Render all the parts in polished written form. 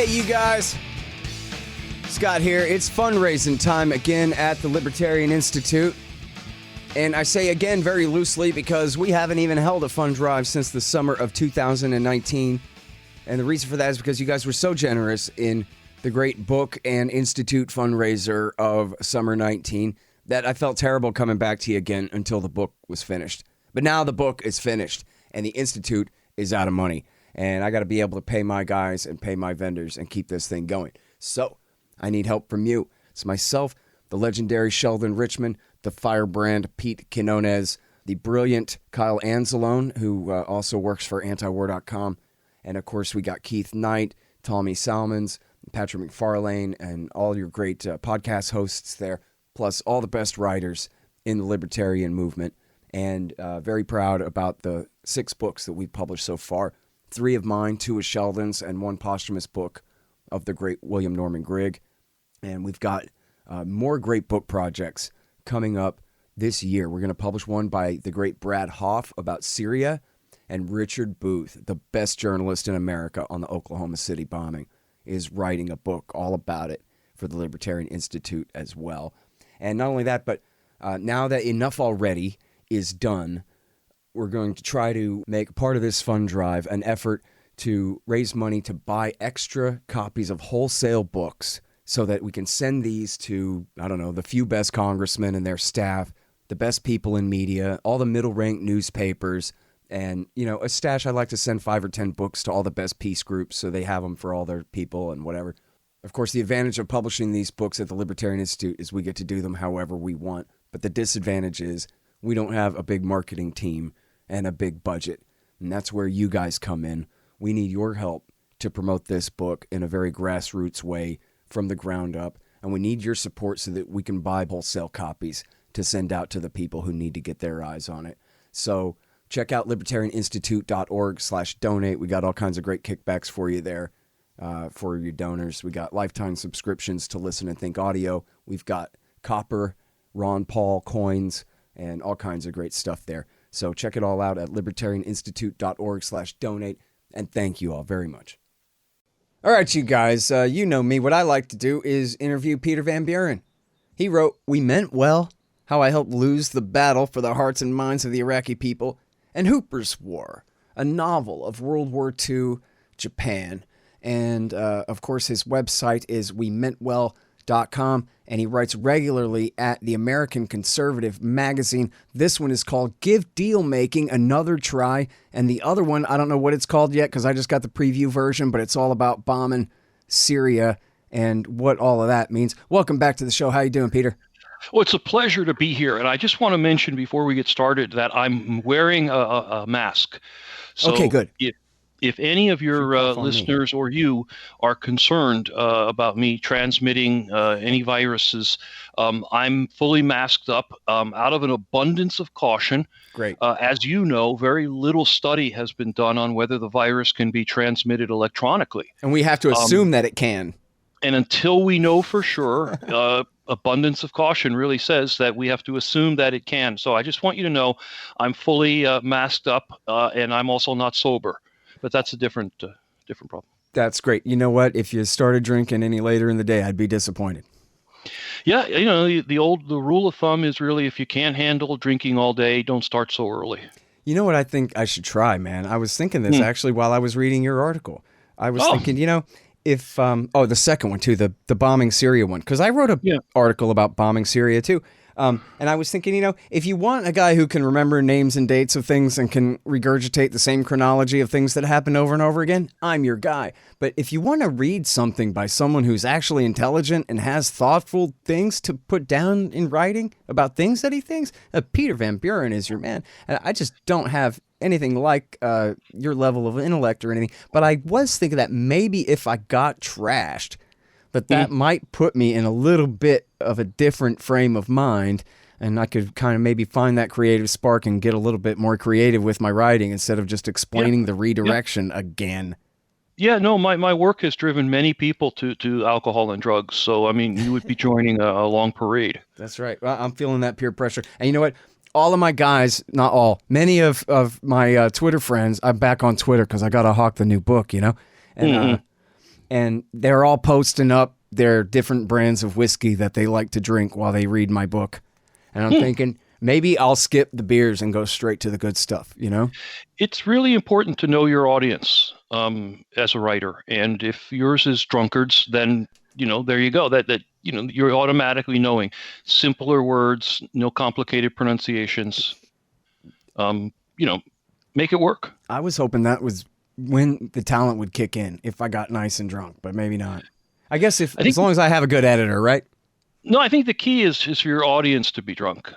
Hey, you guys. Scott here. It's fundraising time again at the Libertarian Institute. And I say again very loosely because we haven't even held a fund drive since the summer of 2019. And the reason for that is because you guys were so generous in the great book and institute fundraiser of summer 19 that I felt terrible coming back to you again until the book was finished. But now the book is finished and the institute is out of money. And I got to be able to pay my guys and pay my vendors and keep this thing going. So I need help from you. It's myself, the legendary Sheldon Richmond, the firebrand Pete Quinones, the brilliant Kyle Anzalone, who also works for antiwar.com. And of course, we got Keith Knight, Tommy Salmons, Patrick McFarlane, and all your great podcast hosts there, plus all the best writers in the libertarian movement. And very proud about the 6 books that we've published so far. 3 of mine, 2 of Sheldon's, and 1 posthumous book of the great William Norman Grigg. And we've got more great book projects coming up this year. We're going to publish one by the great Brad Hoff about Syria, and Richard Booth, the best journalist in America on the Oklahoma City bombing, is writing a book all about it for the Libertarian Institute as well. And not only that, but now that Enough Already is done, we're going to try to make part of this fund drive an effort to raise money to buy extra copies of wholesale books so that we can send these to, I don't know, the few best congressmen and their staff, the best people in media, all the middle-ranked newspapers, and, you know, a stash. I like to send 5 or 10 books to all the best peace groups so they have them for all their people and whatever. Of course, the advantage of publishing these books at the Libertarian Institute is we get to do them however we want. But the disadvantage is we don't have a big marketing team and a big budget. And that's where you guys come in. We need your help to promote this book in a very grassroots way from the ground up. And we need your support so that we can buy wholesale copies to send out to the people who need to get their eyes on it. So check out libertarianinstitute.org/donate. We got all kinds of great kickbacks for you there for your donors. We got lifetime subscriptions to Listen and Think Audio. We've got Copper, Ron Paul coins, and all kinds of great stuff there. So check it all out at libertarianinstitute.org/donate. And thank you all very much. All right, you guys, you know me. What I like to do is interview Peter Van Buren. He wrote, "We Meant Well, How I Helped Lose the Battle for the Hearts and Minds of the Iraqi People," and Hooper's War, a novel of World War II Japan. And, of course, his website is wemeantwell.com, and he writes regularly at the American Conservative magazine. This one is called Give Deal Making Another Try, and the other one, I don't know what it's called yet because I just got the preview version, but it's all about bombing Syria and what all of that means. Welcome back to the show. How you doing, Peter? Well, it's a pleasure to be here, and I just want to mention before we get started that I'm wearing a mask. So okay, good. If any of your listeners or you are concerned about me transmitting any viruses, I'm fully masked up out of an abundance of caution. Great. As you know, very little study has been done on whether the virus can be transmitted electronically. And we have to assume that it can. And until we know for sure, abundance of caution really says that we have to assume that it can. So I just want you to know I'm fully masked up and I'm also not sober. But that's a different problem. That's great. You know what? If you started drinking any later in the day, I'd be disappointed. Yeah, you know, the rule of thumb is really if you can't handle drinking all day, don't start so early. You know what I think I should try, man? I was thinking this actually while I was reading your article. I was thinking, you know, if the second one too, the bombing Syria one, because I wrote a article about bombing Syria too. And I was thinking, you know, if you want a guy who can remember names and dates of things and can regurgitate the same chronology of things that happen over and over again, I'm your guy. But if you want to read something by someone who's actually intelligent and has thoughtful things to put down in writing about things that he thinks, Peter Van Buren is your man. And I just don't have anything like your level of intellect or anything. But I was thinking that maybe if I got trashed, that might put me in a little bit of a different frame of mind, and I could kind of maybe find that creative spark and get a little bit more creative with my writing instead of just explaining the redirection again. Yeah, no, my work has driven many people to alcohol and drugs. So, I mean, you would be joining a long parade. That's right. Well, I'm feeling that peer pressure. And you know what? All of my guys, not all, many of my Twitter friends, I'm back on Twitter because I got to hawk the new book, you know? And and they're all posting up their different brands of whiskey that they like to drink while they read my book. And I'm thinking, maybe I'll skip the beers and go straight to the good stuff, you know? It's really important to know your audience as a writer. And if yours is drunkards, then, there you go. That you're automatically knowing simpler words, no complicated pronunciations. Make it work. I was hoping that was when the talent would kick in if I got nice and drunk, but maybe not. I guess as long as I have a good editor, right? No, I think the key is for your audience to be drunk.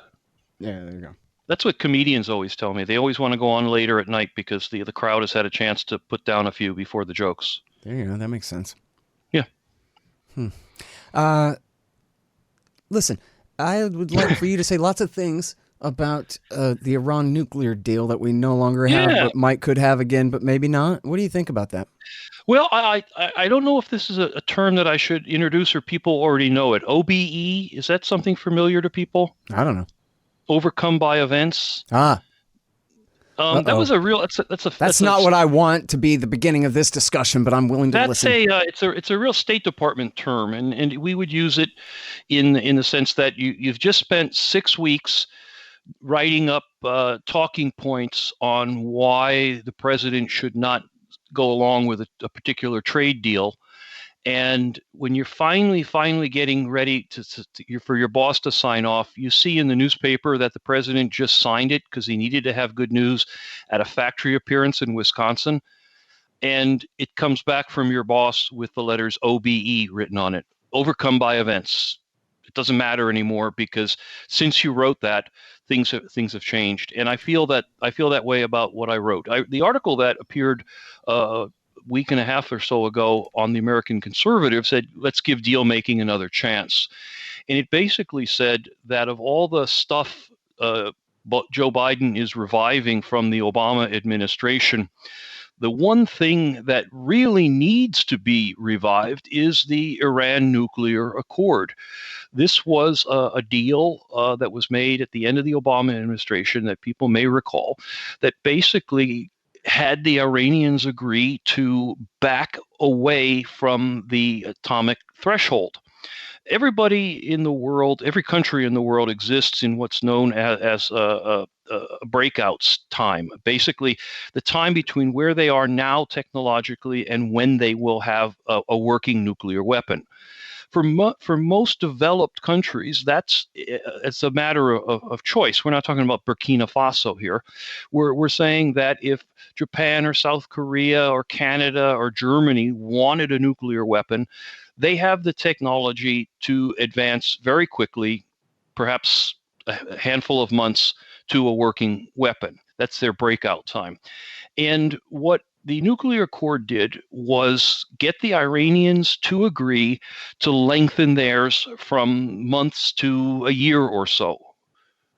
Yeah, there you go. That's what comedians always tell me. They always want to go on later at night because the crowd has had a chance to put down a few before the jokes. There you go. That makes sense. Yeah. Listen, I would like for you to say lots of things about the Iran nuclear deal that we no longer have, but could have again, but maybe not. What do you think about that? Well, I don't know if this is a term that I should introduce or people already know it. OBE, is that something familiar to people? I don't know. Overcome by events. That was a real. That's not what I want to be the beginning of this discussion, but I'm willing to listen. It's a real State Department term, and we would use it in the sense that you've just spent 6 weeks writing up talking points on why the president should not go along with a particular trade deal. And when you're finally getting ready for your boss to sign off, you see in the newspaper that the president just signed it because he needed to have good news at a factory appearance in Wisconsin. And it comes back from your boss with the letters OBE written on it, overcome by events. It doesn't matter anymore because since you wrote that, things have changed. And I feel that way about what I wrote. The article that appeared week and a half or so ago on the American Conservative said, let's give deal making another chance. And it basically said that of all the stuff Joe Biden is reviving from the Obama administration, the one thing that really needs to be revived is the Iran nuclear accord. This was a deal that was made at the end of the Obama administration that people may recall that basically had the Iranians agree to back away from the atomic threshold. Everybody in the world, every country in the world exists in what's known as a breakouts time. Basically, the time between where they are now technologically and when they will have a working nuclear weapon. For most developed countries, it's a matter of choice. We're not talking about Burkina Faso here. We're saying that if Japan or South Korea or Canada or Germany wanted a nuclear weapon, they have the technology to advance very quickly, perhaps a handful of months, to a working weapon. That's their breakout time. And what the nuclear accord did was get the Iranians to agree to lengthen theirs from months to a year or so,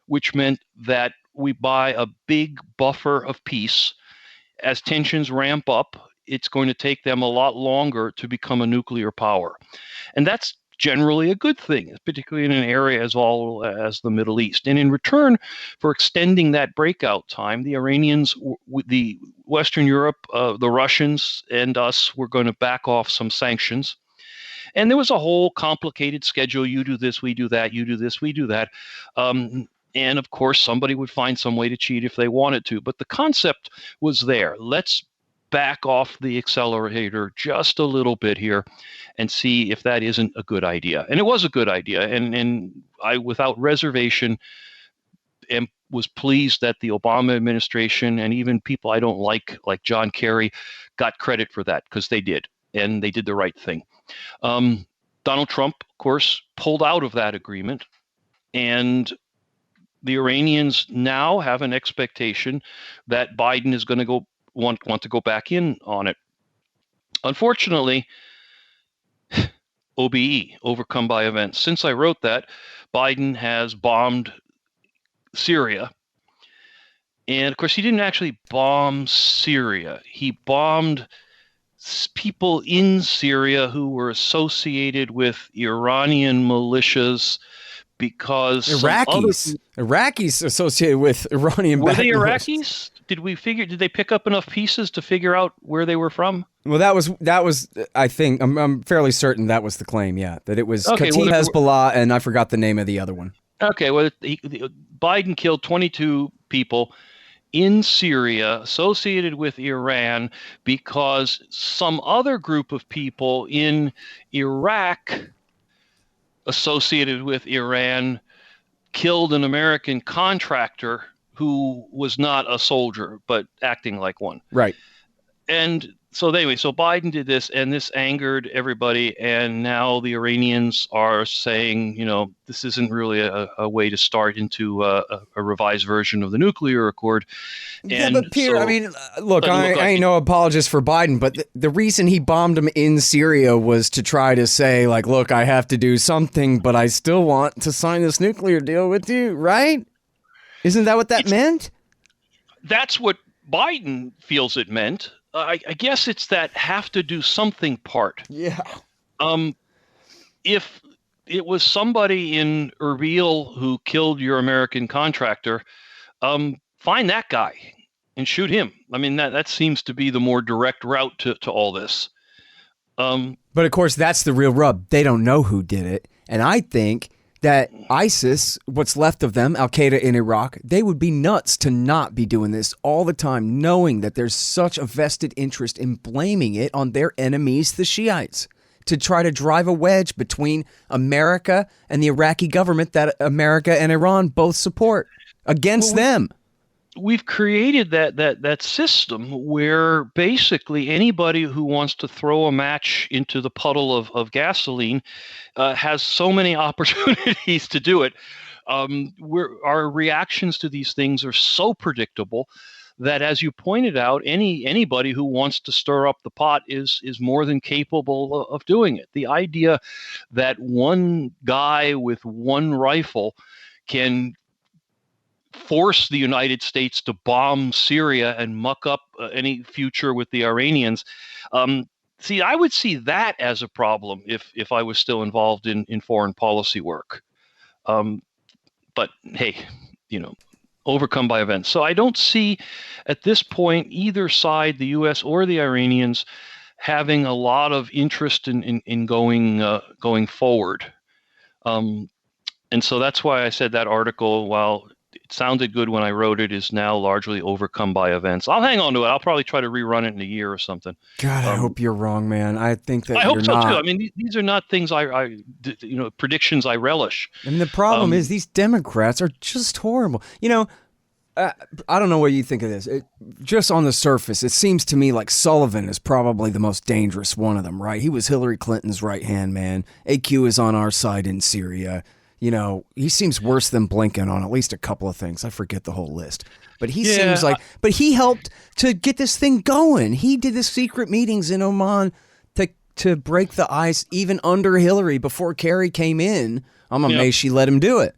which meant that we buy a big buffer of peace. As tensions ramp up, it's going to take them a lot longer to become a nuclear power. And that's generally a good thing, particularly in an area as all as the Middle East. And in return for extending that breakout time, the Iranians, the Western Europe, the Russians, and us were going to back off some sanctions. And there was a whole complicated schedule. You do this, we do that. You do this, we do that. And of course, somebody would find some way to cheat if they wanted to. But the concept was there. Let's back off the accelerator just a little bit here and see if that isn't a good idea. And it was a good idea. And I, without reservation, was pleased that the Obama administration and even people I don't like John Kerry, got credit for that because they did. And they did the right thing. Donald Trump, of course, pulled out of that agreement. And the Iranians now have an expectation that Biden is going to want to go back in on it. Unfortunately, OBE, overcome by events. Since I wrote that, Biden has bombed Syria. And of course, he didn't actually bomb Syria. He bombed people in Syria who were associated with Iranian militias, because some other Iraqis associated with Iranian were they backgrounds. Iraqis? Did they pick up enough pieces to figure out where they were from? Well, that was I think I'm fairly certain that was the claim. Yeah, that it was Okay, Kataib Hezbollah, and I forgot the name of the other one. Okay, well, Biden killed 22 people in Syria associated with Iran because some other group of people in Iraq associated with Iran killed an American contractor who was not a soldier but acting like one. Right. And so anyway, so Biden did this, and this angered everybody, and now the Iranians are saying, this isn't really a way to start into a revised version of the nuclear accord. Yeah, but Pierre, look, I ain't no apologist for Biden, but the reason he bombed him in Syria was to try to say, like, look, I have to do something, but I still want to sign this nuclear deal with you, right? Isn't that what that meant? That's what Biden feels it meant. I guess it's that have to do something part. Yeah. If it was somebody in Erbil who killed your American contractor, find that guy and shoot him. I mean, that seems to be the more direct route to all this. But of course, that's the real rub. They don't know who did it. And I think that ISIS, what's left of them, Al-Qaeda in Iraq, they would be nuts to not be doing this all the time, knowing that there's such a vested interest in blaming it on their enemies, the Shiites, to try to drive a wedge between America and the Iraqi government that America and Iran both support against them. We've created that system where basically anybody who wants to throw a match into the puddle of gasoline has so many opportunities to do it. Our reactions to these things are so predictable that, as you pointed out, anybody who wants to stir up the pot is more than capable of doing it. The idea that one guy with one rifle can force the United States to bomb Syria and muck up any future with the Iranians. I would see that as a problem if I was still involved in foreign policy work. But hey, overcome by events. So I don't see at this point either side, the U.S. or the Iranians, having a lot of interest in going forward. And so that's why I said that article, while it sounded good when I wrote it, is now largely overcome by events. I'll hang on to it. I'll probably try to rerun it in a year or something. God, I hope you're wrong, man. I think that I you're hope so not. too. I mean, these are not things predictions I relish. And the problem is these Democrats are just horrible. I don't know what you think of this. Just on the surface, it seems to me like Sullivan is probably the most dangerous one of them, right? He was Hillary Clinton's right-hand man. AQ is on our side in Syria. He seems worse than Blinken on at least a couple of things. I forget the whole list. But he seems like, but he helped to get this thing going. He did the secret meetings in Oman to break the ice even under Hillary before Kerry came in. I'm amazed she let him do it.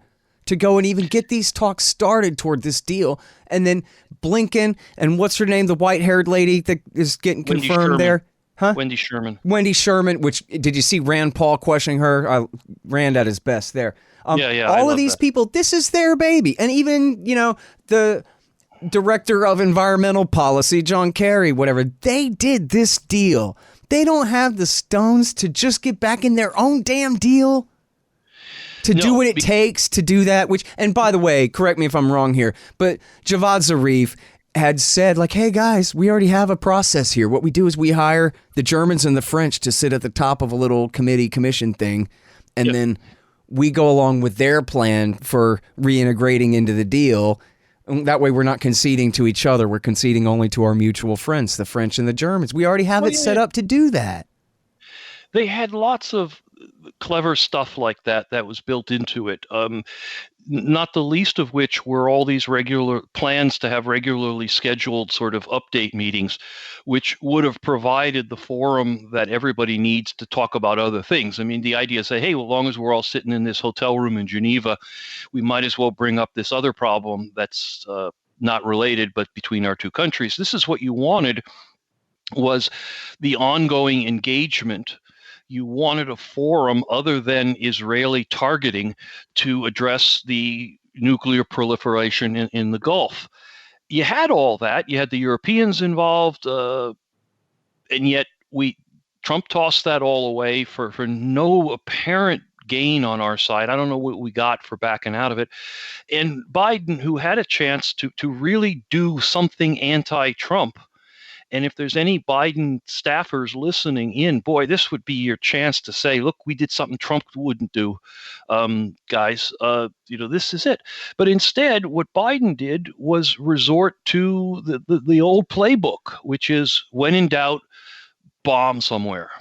To go and even get these talks started toward this deal. And then Blinken and what's her name, the white-haired lady that is getting confirmed there. Huh? Wendy Sherman, which, did you see Rand Paul questioning her? Rand at his best there. All of these people, this is their baby. And even, the director of environmental policy, John Kerry, whatever, they did this deal. They don't have the stones to just get back in their own damn deal. To do what it takes to do that, and by the way, correct me if I'm wrong here, but Javad Zarif had said, like, hey guys, we already have a process here. What we do is we hire the Germans and the French to sit at the top of a little commission thing, and then we go along with their plan for reintegrating into the deal. And that way we're not conceding to each other. We're conceding only to our mutual friends, the French and the Germans. We already have it set up to do that. They had lots of clever stuff like that was built into it. Not the least of which were all these regular plans to have regularly scheduled sort of update meetings, which would have provided the forum that everybody needs to talk about other things. I mean, the idea is say, hey, well, as long as we're all sitting in this hotel room in Geneva, we might as well bring up this other problem that's not related, but between our two countries. This is what you wanted, was the ongoing engagement you wanted a forum other than Israeli targeting to address the nuclear proliferation in the Gulf. You had all that. You had the Europeans involved, and yet Trump tossed that all away for no apparent gain on our side. I don't know what we got for backing out of it. And Biden, who had a chance to really do something anti-Trump, and if there's any Biden staffers listening in, boy, this would be your chance to say, look, we did something Trump wouldn't do, guys. This is it. But instead, what Biden did was resort to the old playbook, which is when in doubt, bomb somewhere.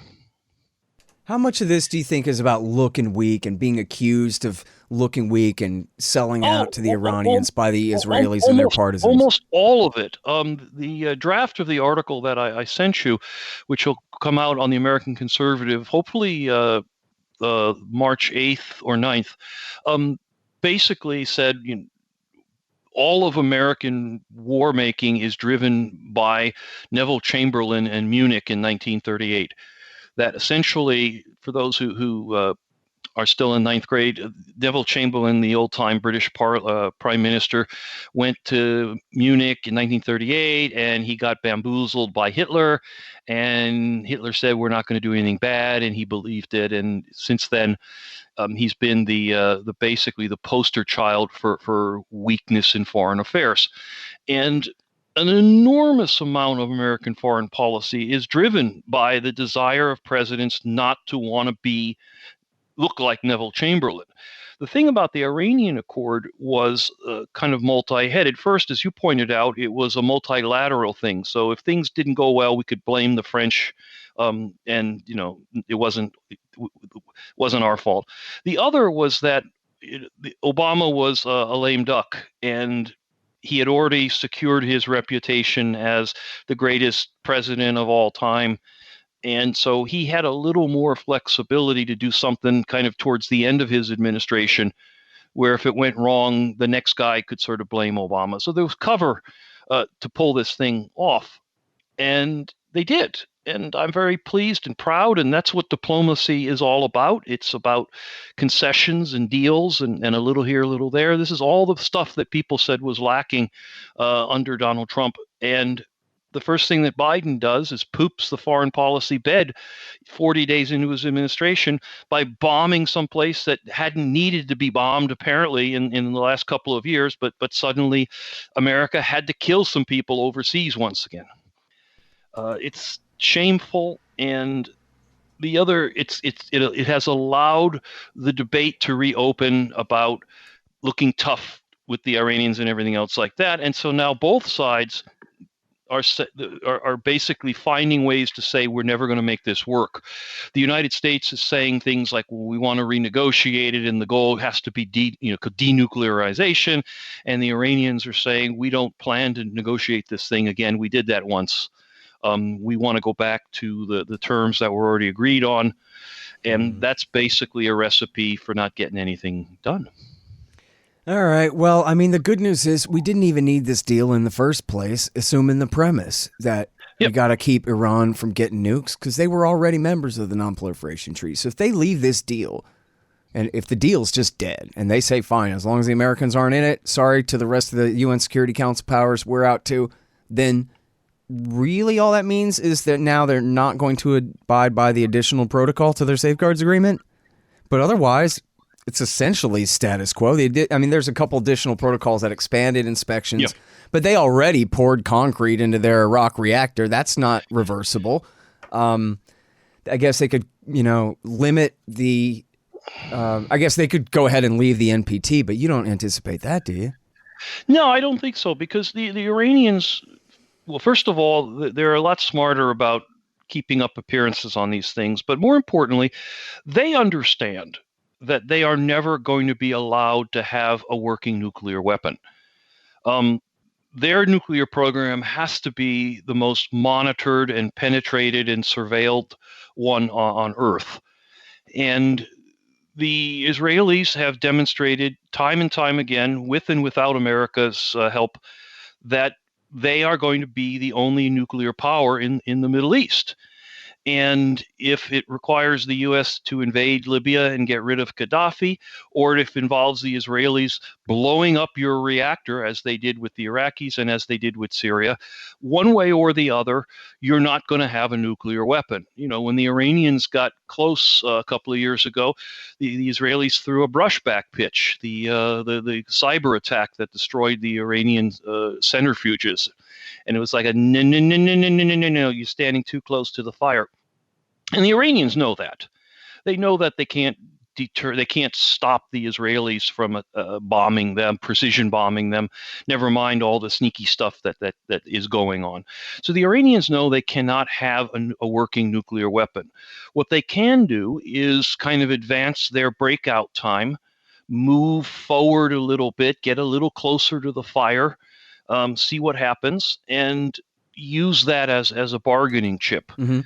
How much of this do you think is about looking weak and being accused of looking weak and selling out to the Iranians by the Israelis and their partisans? Almost all of it. The draft of the article that I sent you, which will come out on the American Conservative, hopefully March 8th or 9th, basically said, all of American war making is driven by Neville Chamberlain and Munich in 1938. That essentially, for those who are still in ninth grade, Neville Chamberlain, the old-time British prime minister, went to Munich in 1938, and he got bamboozled by Hitler, and Hitler said, we're not going to do anything bad, and he believed it, and since then, he's been the basically the poster child for weakness in foreign affairs. And an enormous amount of American foreign policy is driven by the desire of presidents not to want to look like Neville Chamberlain. The thing about the Iranian Accord was kind of multi-headed. First, as you pointed out, it was a multilateral thing. So if things didn't go well, we could blame the French, and it wasn't our fault. The other was that Obama was a lame duck, and he had already secured his reputation as the greatest president of all time. And so he had a little more flexibility to do something kind of towards the end of his administration, where if it went wrong, the next guy could sort of blame Obama. So there was cover to pull this thing off. And they did. And I'm very pleased and proud. And that's what diplomacy is all about. It's about concessions and deals and a little here, a little there. This is all the stuff that people said was lacking under Donald Trump. And the first thing that Biden does is poops the foreign policy bed 40 days into his administration by bombing someplace that hadn't needed to be bombed, apparently, in the last couple of years. But suddenly America had to kill some people overseas once again. It's shameful, and the other, it has allowed the debate to reopen about looking tough with the Iranians and everything else like that. And so now both sides are basically finding ways to say we're never going to make this work. The United States is saying things like, well, we want to renegotiate it, and the goal has to be denuclearization. And the Iranians are saying we don't plan to negotiate this thing again. We did that once. We want to go back to the terms that were already agreed on. And that's basically a recipe for not getting anything done. All right. Well, I mean, the good news is we didn't even need this deal in the first place, assuming the premise that we got to keep Iran from getting nukes because they were already members of the Non-Proliferation Treaty. So if they leave this deal, and if the deal's just dead, and they say, fine, as long as the Americans aren't in it, sorry to the rest of the UN Security Council powers, we're out too, then really all that means is that now they're not going to abide by the additional protocol to their safeguards agreement. But otherwise, it's essentially status quo. There's a couple additional protocols that expanded inspections, but they already poured concrete into their Iraq reactor. That's not reversible. I guess they could, limit the. I guess they could go ahead and leave the NPT, but you don't anticipate that, do you? No, I don't think so, because the Iranians. Well, first of all, they're a lot smarter about keeping up appearances on these things, but more importantly, they understand that they are never going to be allowed to have a working nuclear weapon. Their nuclear program has to be the most monitored and penetrated and surveilled one on Earth. And the Israelis have demonstrated time and time again, with and without America's help, that they are going to be the only nuclear power in the Middle East. And if it requires the U.S. to invade Libya and get rid of Gaddafi, or if it involves the Israelis blowing up your reactor, as they did with the Iraqis and as they did with Syria, one way or the other, you're not going to have a nuclear weapon. When the Iranians got close a couple of years ago, the Israelis threw a brushback pitch, the cyber attack that destroyed the Iranian centrifuges. And it was like a no, no, no, no, no, no, no, no, no, you're standing too close to the fire. And the Iranians know that. They know that they can't stop the Israelis from bombing them, precision bombing them, never mind all the sneaky stuff that is going on. So the Iranians know they cannot have a working nuclear weapon. What they can do is kind of advance their breakout time, move forward a little bit, get a little closer to the fire, see what happens, and use that as a bargaining chip. Mm-hmm.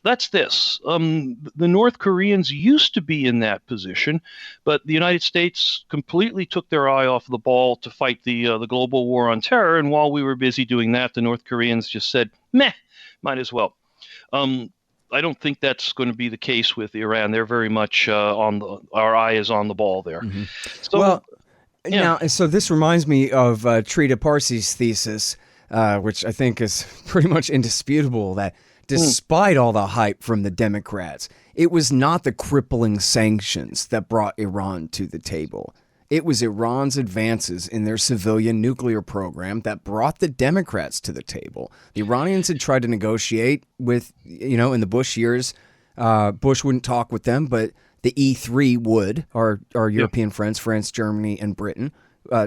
That's this. The North Koreans used to be in that position, but the United States completely took their eye off the ball to fight the global war on terror. And while we were busy doing that, the North Koreans just said, meh, might as well. I don't think that's going to be the case with Iran. They're very much our eye is on the ball there. Mm-hmm. So, well, now, so this reminds me of Trita Parsi's thesis, which I think is pretty much indisputable, that despite all the hype from the Democrats, it was not the crippling sanctions that brought Iran to the table. It was Iran's advances in their civilian nuclear program that brought the Democrats to the table. The Iranians had tried to negotiate with, in the Bush years. Bush wouldn't talk with them, but the E3 would, our European friends, France, Germany, and Britain,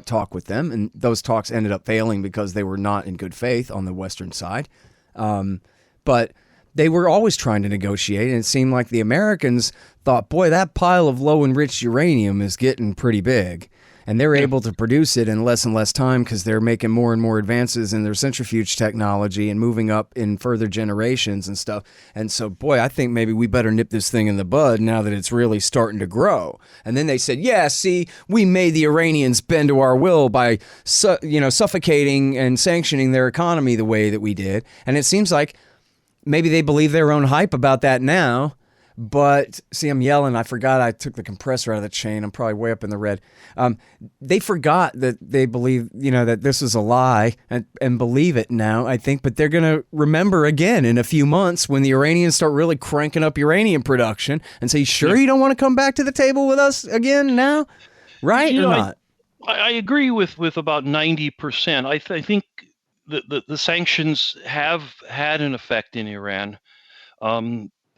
talk with them. And those talks ended up failing because they were not in good faith on the Western side. But they were always trying to negotiate, and it seemed like the Americans thought, boy, that pile of low-enriched uranium is getting pretty big. And they're able to produce it in less and less time because they're making more and more advances in their centrifuge technology and moving up in further generations and stuff. And so, boy, I think maybe we better nip this thing in the bud now that it's really starting to grow. And then they said, yeah, see, we made the Iranians bend to our will by, suffocating and sanctioning their economy the way that we did. And it seems like maybe they believe their own hype about that now. But, see, I'm yelling. I forgot I took the compressor out of the chain. I'm probably way up in the red. They forgot that they believe, that this is a lie and believe it now, I think. But they're going to remember again in a few months when the Iranians start really cranking up uranium production and say, sure you don't want to come back to the table with us again now? Right or not? I agree with about 90%. I think the sanctions have had an effect in Iran.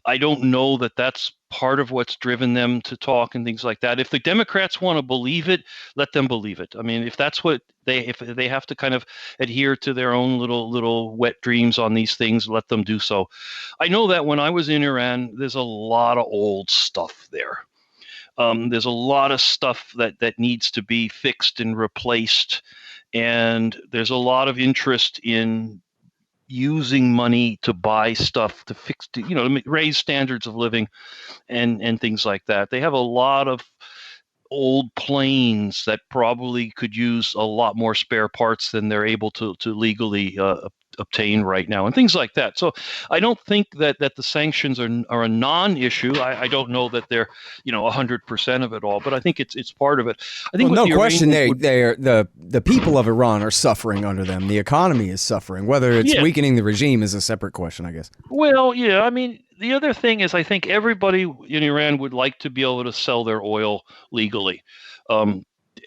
I don't know that that's part of what's driven them to talk and things like that. If the Democrats want to believe it, let them believe it. I mean, if that's what if they have to kind of adhere to their own little wet dreams on these things, let them do so. I know that when I was in Iran, there's a lot of old stuff there. There's a lot of stuff that needs to be fixed and replaced. And there's a lot of interest in using money to buy stuff to fix, to raise standards of living and things like that. They have a lot of old planes that probably could use a lot more spare parts than they're able to legally obtain right now and things like that. So I don't think that the sanctions are a non-issue. I don't know that they're 100% of it all, but I think it's part of it. I think no question the people of Iran are suffering under them. The economy is suffering. Whether it's weakening the regime is a separate question, I guess. Well, yeah, I mean, the other thing is I think everybody in Iran would like to be able to sell their oil legally.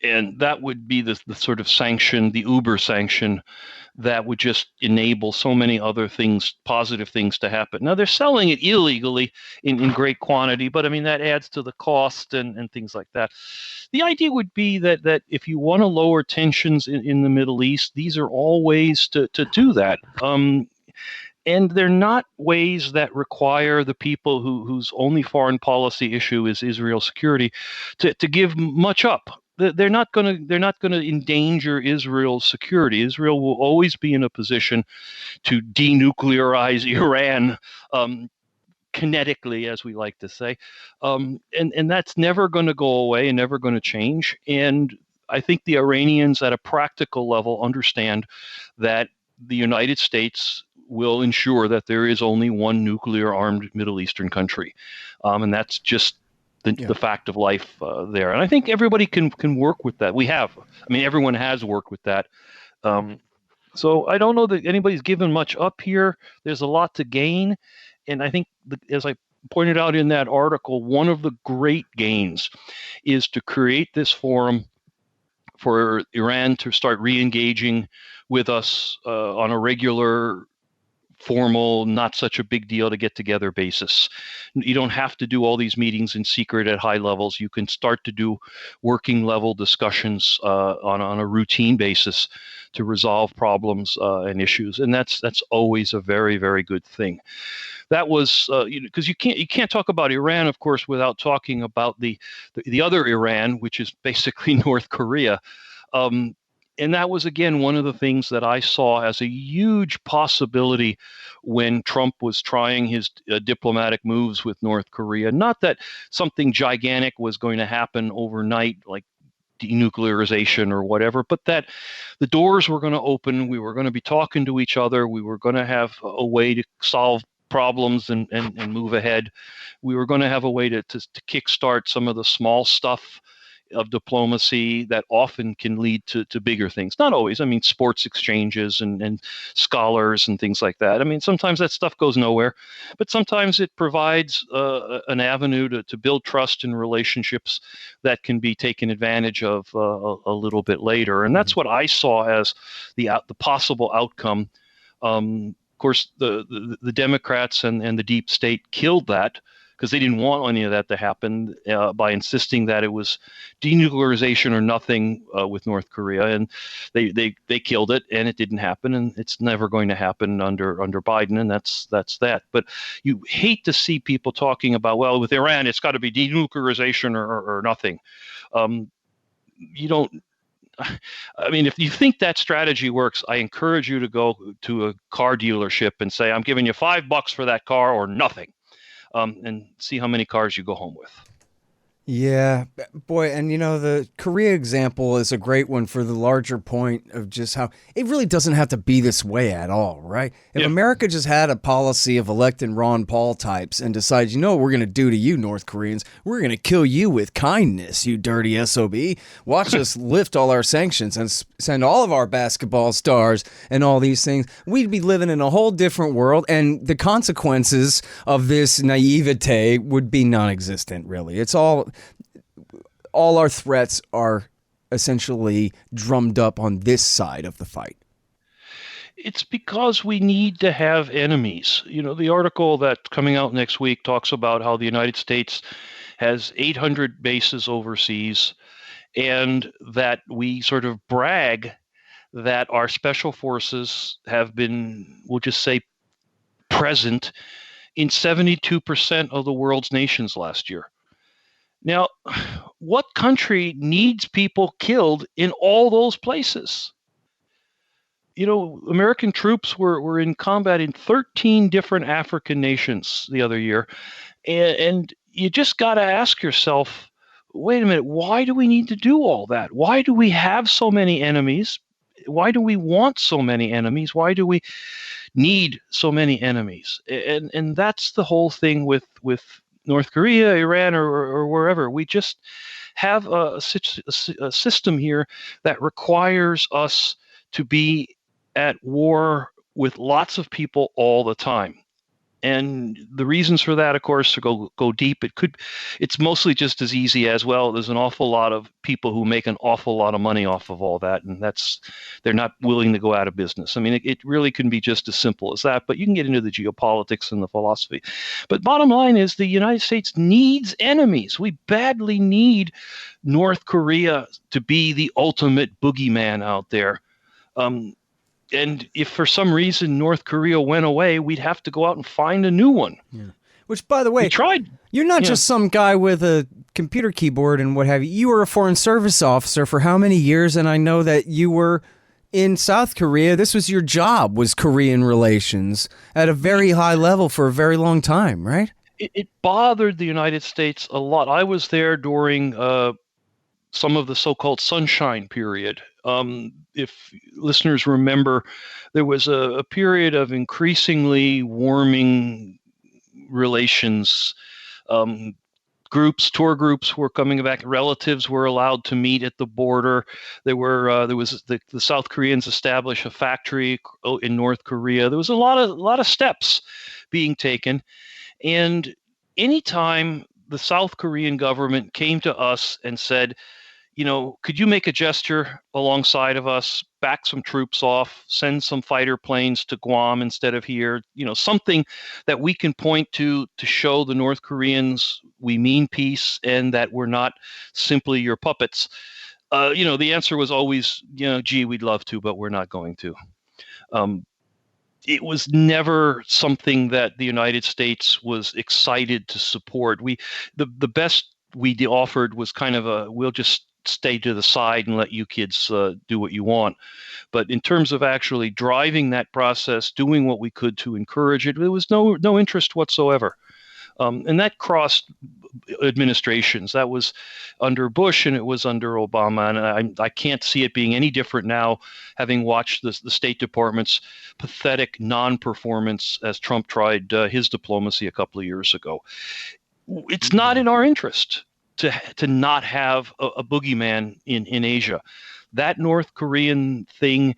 And that would be the sort of sanction, the Uber sanction, that would just enable so many other things, positive things to happen. Now, they're selling it illegally in great quantity, but I mean, that adds to the cost and things like that. The idea would be that if you want to lower tensions in the Middle East, these are all ways to do that. And they're not ways that require the people whose only foreign policy issue is Israel's security to give much up. They're not going to endanger Israel's security. Israel will always be in a position to denuclearize Iran kinetically, as we like to say, and that's never going to go away and never going to change. And I think the Iranians, at a practical level, understand that the United States will ensure that there is only one nuclear-armed Middle Eastern country, and that's just the fact of life there. And I think everybody can work with that. Everyone has worked with that. So I don't know that anybody's given much up here. There's a lot to gain, and I think, as I pointed out in that article, one of the great gains is to create this forum for Iran to start re-engaging with us on a regular, formal, not such a big deal to get together basis. You don't have to do all these meetings in secret at high levels. You can start to do working level discussions on a routine basis to resolve problems and issues, and that's always a very, very good thing. That was because you can't talk about Iran, of course, without talking about the other Iran, which is basically North Korea. And that was, again, one of the things that I saw as a huge possibility when Trump was trying his diplomatic moves with North Korea. Not that something gigantic was going to happen overnight, like denuclearization or whatever, but that the doors were going to open. We were going to be talking to each other. We were going to have a way to solve problems and move ahead. We were going to have a way to kickstart some of the small stuff of diplomacy that often can lead to bigger things. Not always. Sports exchanges and scholars and things like that. Sometimes that stuff goes nowhere, but sometimes it provides an avenue to build trust and relationships that can be taken advantage of a little bit later. And that's what I saw as the possible outcome. Of course, the Democrats and the deep state killed that, because they didn't want any of that to happen by insisting that it was denuclearization or nothing with North Korea. And they killed it, and it didn't happen, and it's never going to happen under Biden, and that's that. But you hate to see people talking about, well, with Iran, it's got to be denuclearization or nothing. You don't. If you think that strategy works, I encourage you to go to a car dealership and say, I'm giving you $5 for that car or nothing. And see how many cars you go home with. Yeah, boy, and the Korea example is a great one for the larger point of just how it really doesn't have to be this way at all, right? If America just had a policy of electing Ron Paul types and decides, what we're going to do to you, North Koreans? We're going to kill you with kindness, you dirty SOB. Watch us lift all our sanctions and send all of our basketball stars and all these things. We'd be living in a whole different world, and the consequences of this naivete would be non-existent, really. It's all our threats are essentially drummed up on this side of the fight. It's because we need to have enemies. The article that's coming out next week talks about how the United States has 800 bases overseas, and that we sort of brag that our special forces have been, we'll just say, present in 72% of the world's nations last year. Now, what country needs people killed in all those places? American troops were in combat in 13 different African nations the other year. And you just got to ask yourself, wait a minute, why do we need to do all that? Why do we have so many enemies? Why do we want so many enemies? Why do we need so many enemies? And that's the whole thing with North Korea, Iran, or wherever. We just have a system here that requires us to be at war with lots of people all the time. And the reasons for that, of course, to go deep, it's mostly just as easy as, well, there's an awful lot of people who make an awful lot of money off of all that, and they're not willing to go out of business. It really can be just as simple as that, but you can get into the geopolitics and the philosophy. But bottom line is, the United States needs enemies. We badly need North Korea to be the ultimate boogeyman out there. And if for some reason North Korea went away, we'd have to go out and find a new one. Yeah. Which, by the way, we tried. You're not just some guy with a computer keyboard and what have you. You were a foreign service officer for how many years? And I know that you were in South Korea. This was your job, was Korean relations at a very high level for a very long time, right? It bothered the United States a lot. I was there during some of the so-called sunshine period If listeners remember, there was a period of increasingly warming relations. Tour groups were coming back. Relatives were allowed to meet at the border. There was the South Koreans established a factory in North Korea. There was a lot of steps being taken, and anytime the South Korean government came to us and said, could you make a gesture alongside of us, back some troops off, send some fighter planes to Guam instead of here, something that we can point to show the North Koreans we mean peace and that we're not simply your puppets. The answer was always, gee, we'd love to, but we're not going to. It was never something that the United States was excited to support. The best we offered was kind of we'll just stay to the side and let you kids do what you want. But in terms of actually driving that process, doing what we could to encourage it, there was no interest whatsoever. And that crossed administrations. That was under Bush and it was under Obama. And I can't see it being any different now, having watched the State Department's pathetic non-performance as Trump tried his diplomacy a couple of years ago. It's not in our interest to not have a boogeyman in Asia. That North Korean thing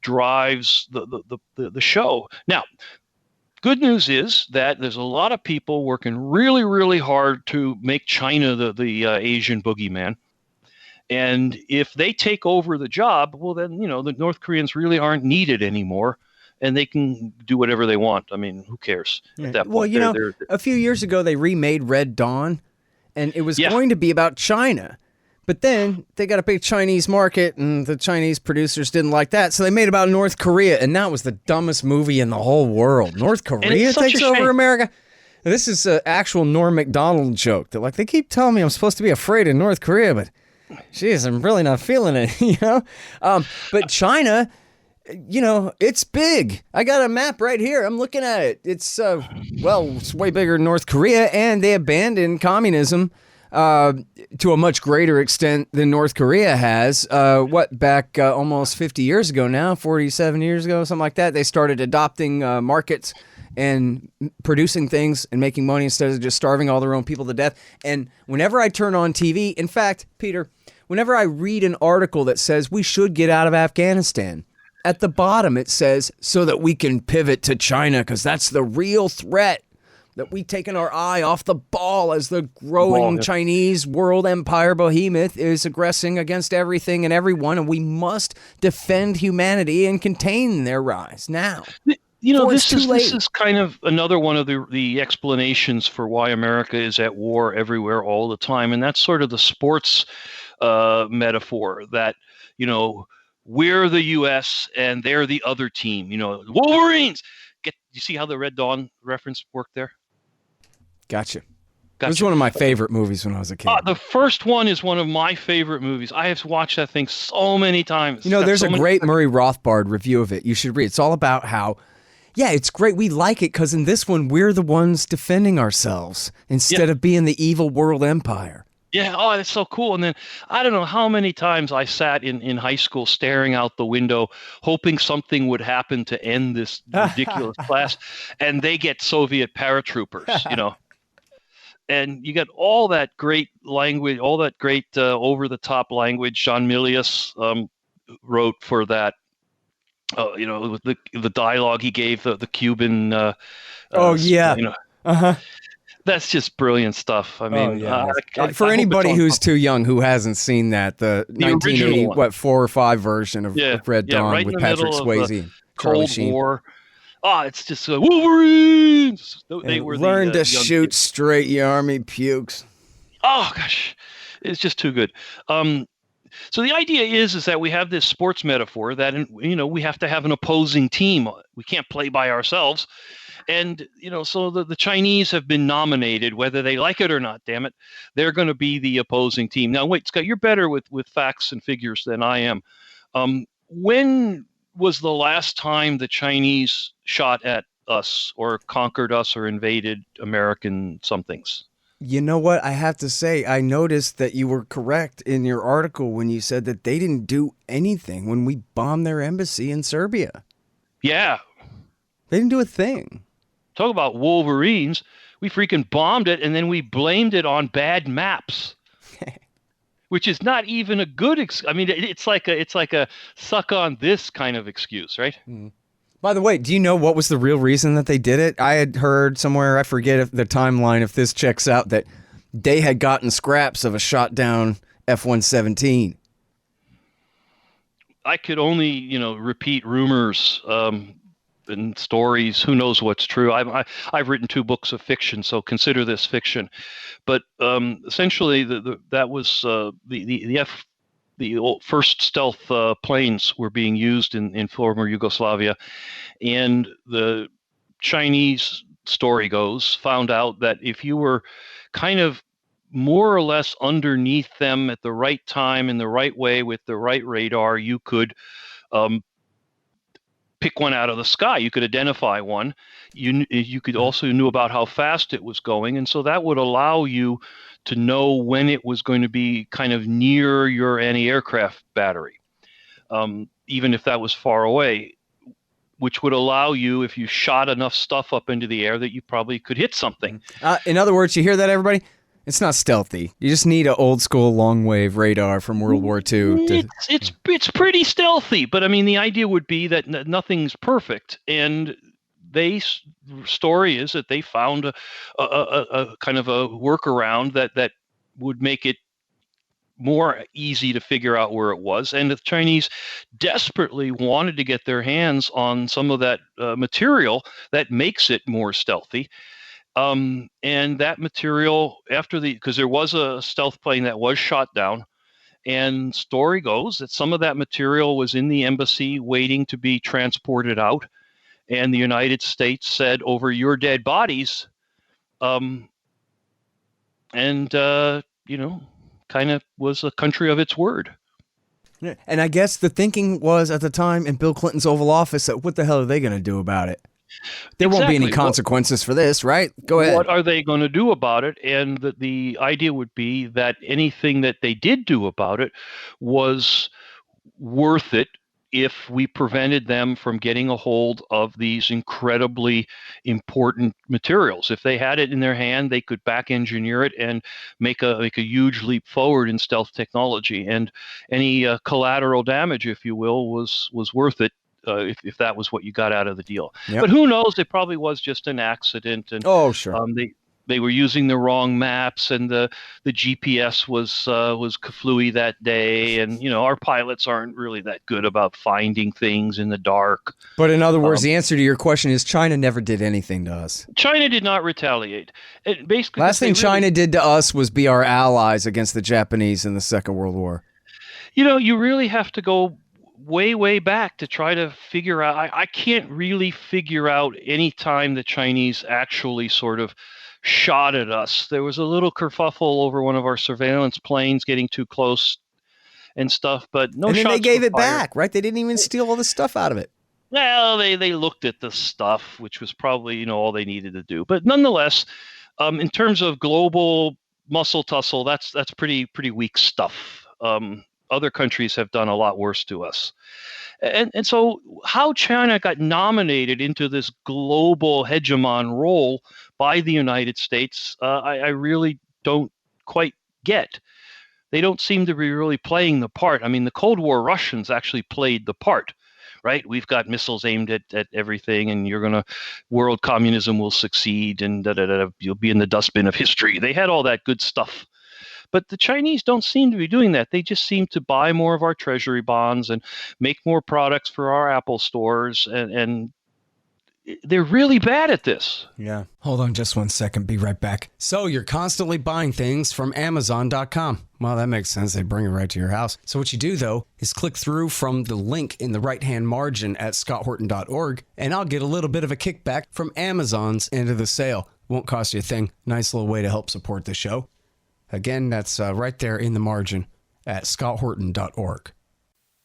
drives the show. Now, good news is that there's a lot of people working really, really hard to make China the Asian boogeyman. And if they take over the job, well, then, the North Koreans really aren't needed anymore. And they can do whatever they want. I mean, who cares at that point? Well, a few years ago, they remade Red Dawn. And it was going to be about China. But then they got a big Chinese market, and the Chinese producers didn't like that. So they made about North Korea, and that was the dumbest movie in the whole world. North Korea takes over America? This is an actual Norm Macdonald joke. That they keep telling me I'm supposed to be afraid of North Korea, but, geez, I'm really not feeling it, But China, it's big. I got a map right here. I'm looking at it. It's, it's way bigger than North Korea, and they abandoned communism to a much greater extent than North Korea has. Back almost 50 years ago now, 47 years ago, something like that, they started adopting markets and producing things and making money instead of just starving all their own people to death. And whenever I turn on TV, in fact, Peter, whenever I read an article that says we should get out of Afghanistan, at the bottom, it says, so that we can pivot to China, because that's the real threat, that we've taken our eye off the ball as the growing Chinese world empire behemoth is aggressing against everything and everyone, and we must defend humanity and contain their rise now. This is kind of another one of the explanations for why America is at war everywhere all the time, and that's sort of the sports metaphor that, we're the U.S. and they're the other team. Wolverines. You see how the Red Dawn reference worked there? Gotcha. It was one of my favorite movies when I was a kid. The first one is one of my favorite movies. I have watched that thing so many times. There's a great Murray Rothbard review of it. You should read. It's all about how, it's great. We like it because in this one, we're the ones defending ourselves instead of being the evil world empire. Yeah, that's so cool. And then I don't know how many times I sat in high school staring out the window, hoping something would happen to end this ridiculous class, and they get Soviet paratroopers, And you got all that great language, all that great over-the-top language John Milius wrote for that. The dialogue he gave the Cuban. That's just brilliant stuff. I mean, for anybody who's too young who hasn't seen that, the 1980 4 or 5 version of Red Dawn right with Patrick Swayze, and Charlie Cold Sheen. War. It's just Wolverines. They were learn to shoot straight, you army pukes. Oh gosh, it's just too good. So the idea is that we have this sports metaphor that we have to have an opposing team. We can't play by ourselves. And, so the Chinese have been nominated, whether they like it or not, damn it, they're going to be the opposing team. Now, wait, Scott, you're better with facts and figures than I am. When was the last time the Chinese shot at us or conquered us or invaded American somethings? You know what? I have to say, I noticed that you were correct in your article when you said that they didn't do anything when we bombed their embassy in Serbia. Yeah. They didn't do a thing. Talk about Wolverines. We freaking bombed it, and then we blamed it on bad maps. Which is not even a good I mean, it's like a suck on this kind of excuse, right? By the way, do you know what was the real reason that they did it? I had heard somewhere, I forget if the timeline, if this checks out, that they had gotten scraps of a shot down F-117. I could only, repeat rumors and stories. Who knows what's true? I've written 2 books of fiction, so consider this fiction. But essentially, that was the first stealth planes were being used in former Yugoslavia, and the Chinese, story goes, found out that if you were kind of more or less underneath them at the right time in the right way with the right radar, you could pick one out of the sky. You could identify one. You could also knew about how fast it was going, and so that would allow you to know when it was going to be kind of near your anti-aircraft battery, even if that was far away, which would allow you, if you shot enough stuff up into the air, that you probably could hit something. In other words, you hear that, everybody? It's not stealthy. You just need an old school long wave radar from World War II. It's pretty stealthy, but I mean, the idea would be that nothing's perfect, and story is that they found a kind of a workaround that would make it more easy to figure out where it was, and the Chinese desperately wanted to get their hands on some of that material that makes it more stealthy. And that material, because there was a stealth plane that was shot down, and story goes that some of that material was in the embassy waiting to be transported out, and the United States said, over your dead bodies, kind of was a country of its word. And I guess the thinking was at the time in Bill Clinton's Oval Office that what the hell are they going to do about it? There won't be any consequences for this, right? Go ahead. What are they going to do about it? And the idea would be that anything that they did do about it was worth it if we prevented them from getting a hold of these incredibly important materials. If they had it in their hand, they could back engineer it and make a huge leap forward in stealth technology. And any collateral damage, if you will, was worth it. If that was what you got out of the deal. Yep. But who knows? It probably was just an accident. And sure. They were using the wrong maps, and the GPS was kaflooey that day. And our pilots aren't really that good about finding things in the dark. But in other words, the answer to your question is China never did anything to us. China did not retaliate. Basically, last thing China did to us was be our allies against the Japanese in the Second World War. You really have to go way back to try to figure out. I can't really figure out any time the Chinese actually sort of shot at us. There was a little kerfuffle over one of our surveillance planes getting too close and stuff, but no shots. And then they gave it back, right? They didn't even steal all the stuff out of it. Well, they looked at the stuff, which was probably all they needed to do. But nonetheless, in terms of global muscle tussle, that's pretty weak stuff. Other countries have done a lot worse to us. And so how China got nominated into this global hegemon role by the United States, I really don't quite get. They don't seem to be really playing the part. I mean, the Cold War Russians actually played the part, right? We've got missiles aimed at everything, and world communism will succeed, and you'll be in the dustbin of history. They had all that good stuff. But the Chinese don't seem to be doing that. They just seem to buy more of our treasury bonds and make more products for our Apple stores. And they're really bad at this. Yeah. Hold on just 1 second. Be right back. So you're constantly buying things from Amazon.com. Well, that makes sense. They bring it right to your house. So what you do, though, is click through from the link in the right-hand margin at scotthorton.org, and I'll get a little bit of a kickback from Amazon's end of the sale. Won't cost you a thing. Nice little way to help support the show. Again, that's right there in the margin at scotthorton.org.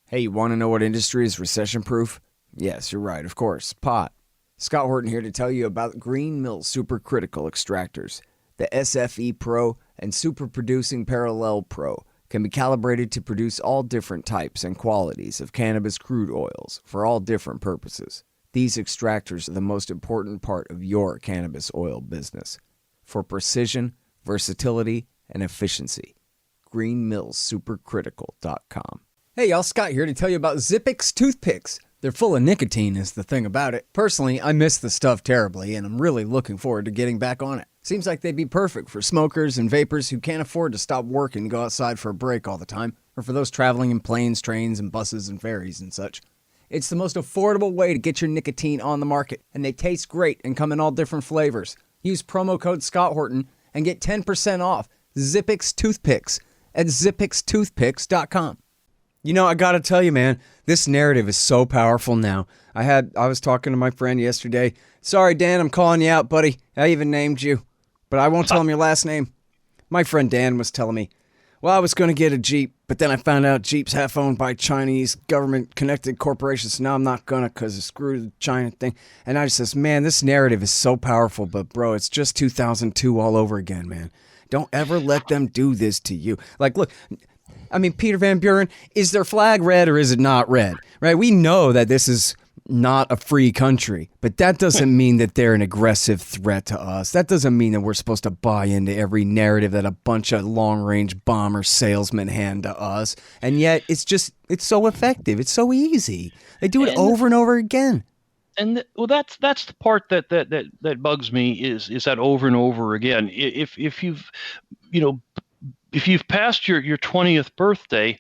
Hey, you want to know what industry is recession-proof? Yes, you're right, of course. Pot. Scott Horton here to tell you about Green Mill Supercritical Extractors. The SFE Pro and Super Producing Parallel Pro can be calibrated to produce all different types and qualities of cannabis crude oils for all different purposes. These extractors are the most important part of your cannabis oil business. For precision, versatility, and efficiency, greenmillssupercritical.com. Hey y'all, Scott here to tell you about Zippix toothpicks. They're full of nicotine is the thing about it. Personally, I miss the stuff terribly, and I'm really looking forward to getting back on it. Seems like they'd be perfect for smokers and vapors who can't afford to stop work and go outside for a break all the time, or for those traveling in planes, trains, and buses and ferries and such. It's the most affordable way to get your nicotine on the market, and they taste great and come in all different flavors. Use promo code Scott Horton and get 10% off Zippix toothpicks at zippixtoothpicks.com. You know, I gotta tell you, man, this narrative is so powerful now. I was talking to my friend yesterday. Sorry, Dan, I'm calling you out, buddy. I even named you, but I won't tell him your last name. My friend Dan was telling me, well, I was going to get a Jeep, but then I found out Jeep's half owned by Chinese government-connected corporations, so now I'm not going to because of screw the China thing. And I just says, man, this narrative is so powerful, but bro, it's just 2002 all over again, man. Don't ever let them do this to you. Like, look, I mean, Peter Van Buren, is their flag red or is it not red? Right? We know that this is not a free country, but that doesn't mean that they're an aggressive threat to us. That doesn't mean that we're supposed to buy into every narrative that a bunch of long-range bomber salesmen hand to us. And yet, it's so effective. It's so easy. They do it over and over again. And that's the part that bugs me is that over and over again. If you've passed your 20th birthday,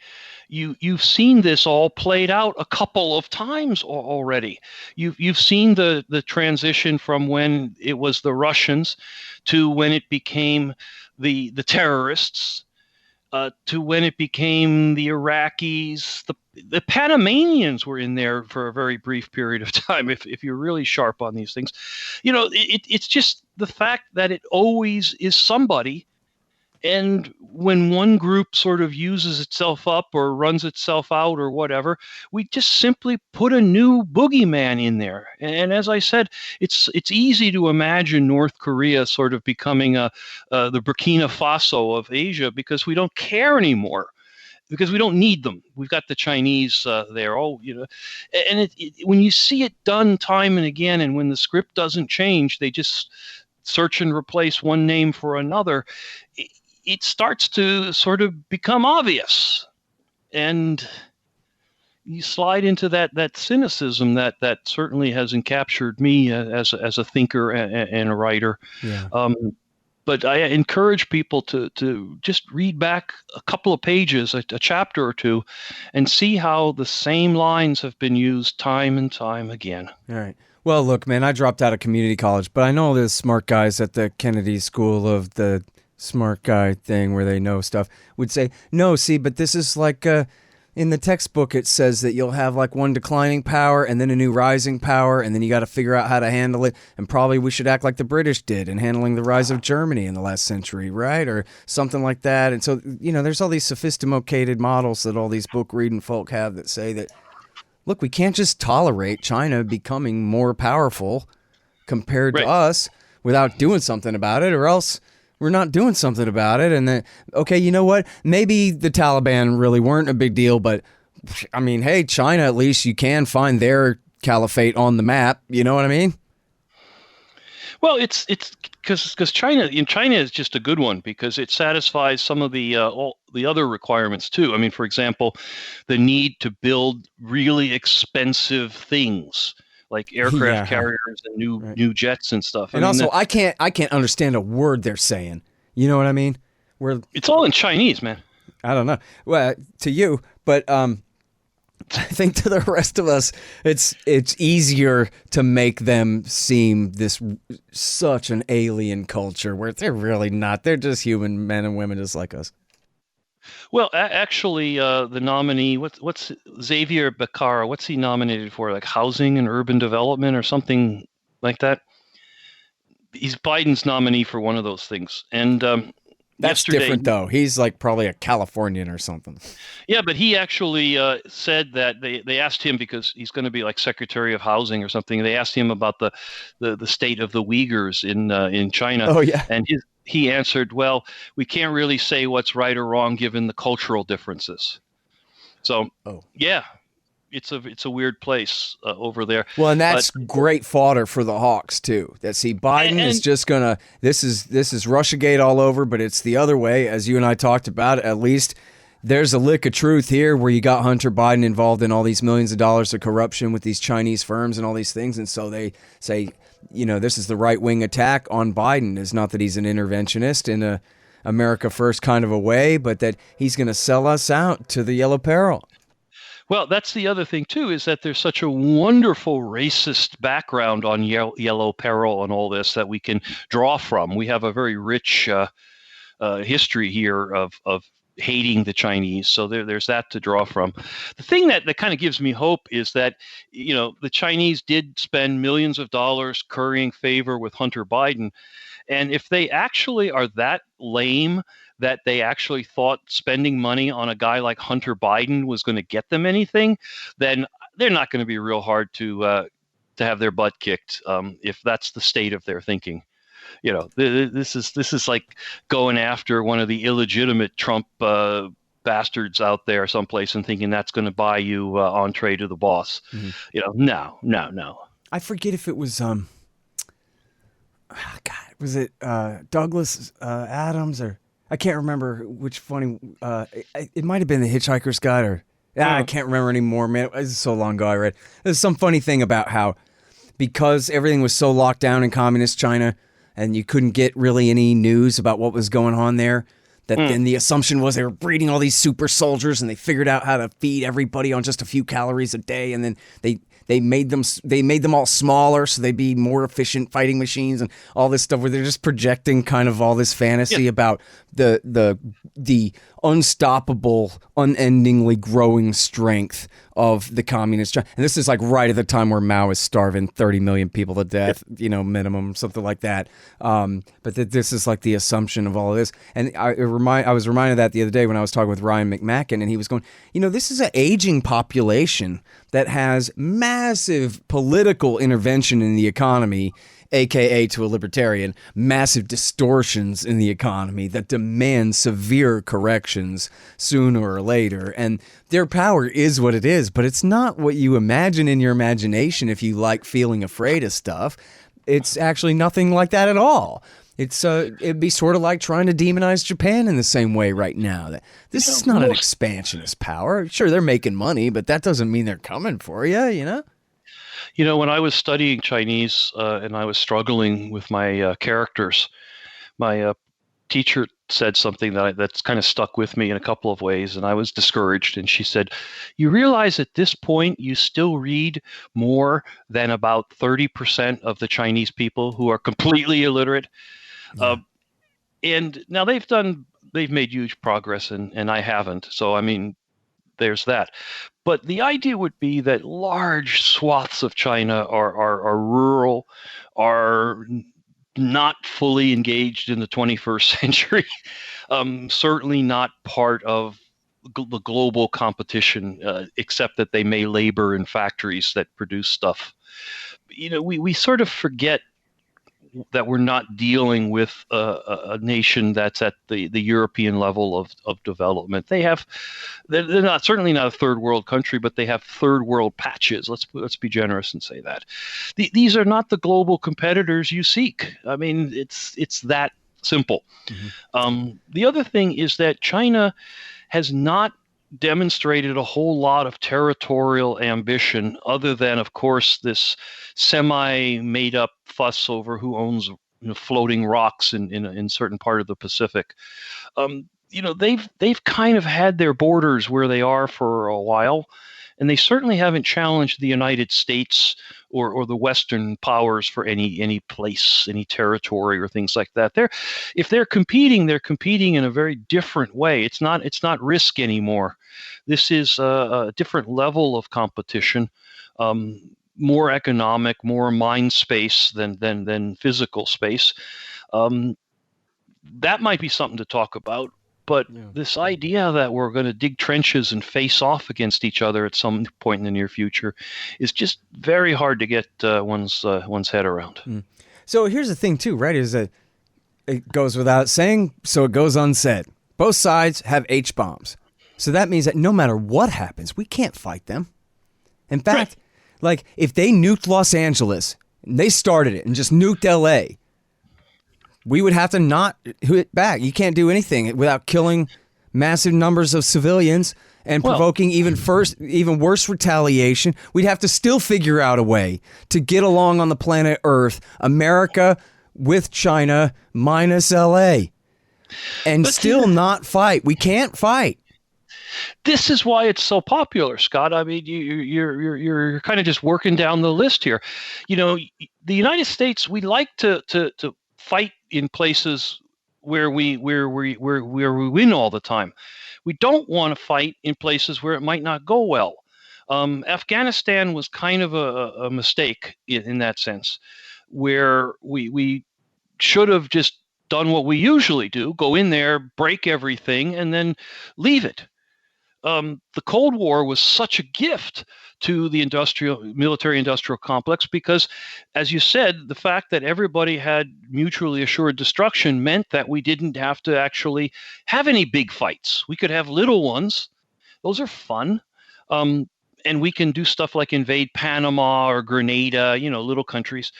you've seen this all played out a couple of times already. You've seen the transition from when it was the Russians to when it became the terrorists, to when it became the Iraqis. The Panamanians were in there for a very brief period of time. If you're really sharp on these things, it's just the fact that it always is somebody. And when one group sort of uses itself up or runs itself out or whatever, we just simply put a new boogeyman in there. And as I said, it's easy to imagine North Korea sort of becoming the Burkina Faso of Asia because we don't care anymore, because we don't need them. We've got the Chinese there. And when you see it done time and again, and when the script doesn't change, they just search and replace one name for another. It starts to sort of become obvious, and you slide into that cynicism that certainly has encaptured me as a thinker and a writer. Yeah. But I encourage people to just read back a couple of pages, a chapter or two, and see how the same lines have been used time and time again. All right. Well, look, man, I dropped out of community college, but I know there's smart guys at the Kennedy School of the Smart Guy thing where they know stuff would say, no, see, but this is like in the textbook it says that you'll have like one declining power and then a new rising power, and then you got to figure out how to handle it, and probably we should act like the British did in handling the rise of Germany in the last century, right? Or something like that. And so, there's all these sophisticated models that all these book reading folk have that say that, look, we can't just tolerate China becoming more powerful compared to us without doing something about it, or else we're not doing something about it. And then, okay, you know what? Maybe the Taliban really weren't a big deal, but I mean, hey, China, at least you can find their caliphate on the map. You know what I mean? Well, it's because China is just a good one because it satisfies some of the all the other requirements too. I mean, for example, the need to build really expensive things like aircraft carriers and new jets and stuff. And I can't understand a word they're saying. You know what I mean? It's all in Chinese, man. I don't know. Well, to you, but I think to the rest of us, it's easier to make them seem such an alien culture where they're really not. They're just human men and women just like us. Well, actually, the nominee, what's Xavier Becerra? What's he nominated for? Like housing and urban development or something like that? He's Biden's nominee for one of those things. And that's different, though. He's like probably a Californian or something. Yeah, but he actually said that they asked him because he's going to be like Secretary of Housing or something. They asked him about the state of the Uyghurs in China. Oh yeah, and he answered, well, we can't really say what's right or wrong given the cultural differences. So, Oh. yeah, it's a weird place over there. Well, and But that's great fodder for the Hawks too. That see, Biden is and just gonna. This is Russiagate all over, but it's the other way, as you and I talked about. At least there's a lick of truth here, where you got Hunter Biden involved in all these millions of dollars of corruption with these Chinese firms and all these things, and so they say, this is the right wing attack on Biden. It's not that he's an interventionist in a America First kind of a way, but that he's going to sell us out to the yellow peril. well, that's the other thing too, is that there's such a wonderful racist background on yellow peril and all this that we can draw from. We have a very rich history here of hating the Chinese, so there's that to draw from. The thing that kind of gives me hope is that the Chinese did spend millions of dollars currying favor with Hunter Biden, and if they actually are that lame that they actually thought spending money on a guy like Hunter Biden was going to get them anything, then they're not going to be real hard to have their butt kicked if that's the state of their thinking. This is like going after one of the illegitimate Trump bastards out there someplace and thinking that's going to buy you entree to the boss. Mm-hmm. No. I forget if it was was it Douglas Adams, or I can't remember which funny. It might have been The Hitchhiker's Guide, or I can't remember anymore. Man, it was so long ago I read. There's some funny thing about how, because everything was so locked down in communist China, and you couldn't get really any news about what was going on there, that then the assumption was they were breeding all these super soldiers, and they figured out how to feed everybody on just a few calories a day, and then they made them all smaller so they'd be more efficient fighting machines and all this stuff, where they're just projecting kind of all this fantasy about the unstoppable, unendingly growing strength of the communist China. And this is like right at the time where Mao is starving 30 million people to death, minimum, something like that. But this is like the assumption of all of this. And I was reminded of that the other day when I was talking with Ryan McMacken, and he was going, this is an aging population that has massive political intervention in the economy, AKA, to a libertarian, massive distortions in the economy that demand severe corrections sooner or later. And their power is what it is, but it's not what you imagine in your imagination if you like feeling afraid of stuff. It's actually nothing like that at all. It'd be sort of like trying to demonize Japan in the same way right now. This is not an expansionist power. Sure, they're making money, but that doesn't mean they're coming for you, when I was studying Chinese and I was struggling with my characters, my teacher said something that's kind of stuck with me in a couple of ways, and I was discouraged. And she said, "You realize at this point you still read more than about 30% of the Chinese people who are completely illiterate." Yeah. And now they've made huge progress, and I haven't. So I mean, there's that. But the idea would be that large swaths of China are rural, are not fully engaged in the 21st century, certainly not part of the global competition, except that they may labor in factories that produce stuff. We sort of forget that we're not dealing with a nation that's at the European level of development. They're certainly not a third world country, but they have third world patches. Let's be generous and say that. These are not the global competitors you seek. I mean, it's that simple. Mm-hmm. The other thing is that China has not demonstrated a whole lot of territorial ambition, other than, of course, this semi-made up fuss over who owns floating rocks in certain part of the Pacific. They've kind of had their borders where they are for a while, and they certainly haven't challenged the United States or the Western powers for any place, any territory, or things like that. If they're competing in a very different way. It's not risk anymore. This is a different level of competition, more economic, more mind space than physical space. That might be something to talk about. But this idea that we're going to dig trenches and face off against each other at some point in the near future is just very hard to get one's head around. So here's the thing, too, right? Is that It goes without saying, so it goes unsaid. Both sides have H-bombs. So that means that no matter what happens, we can't fight them. In fact, like if they nuked Los Angeles, and they started it and just nuked LA, we would have to not hit back. You can't do anything without killing massive numbers of civilians and provoking even worse retaliation. We'd have to still figure out a way to get along on the planet Earth, America with China minus LA, and still not fight. We can't fight. This is why it's so popular, Scott. I mean, you're kind of just working down the list here. You know, the United States, we like to fight in places where we win all the time. We don't want to fight in places where it might not go well. Afghanistan was kind of a mistake in that sense, where we should have just done what we usually do: go in there, break everything, and then leave it. The Cold War was such a gift to the military-industrial complex because, as you said, the fact that everybody had mutually assured destruction meant that we didn't have to actually have any big fights. We could have little ones. Those are fun. And we can do stuff like invade Panama or Grenada, little countries.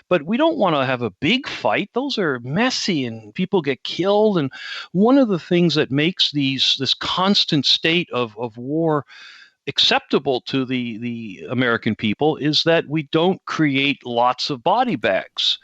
But we don't want to have a big fight. Those are messy and people get killed. And one of the things that makes this constant state of war acceptable to the American people is that we don't create lots of body bags.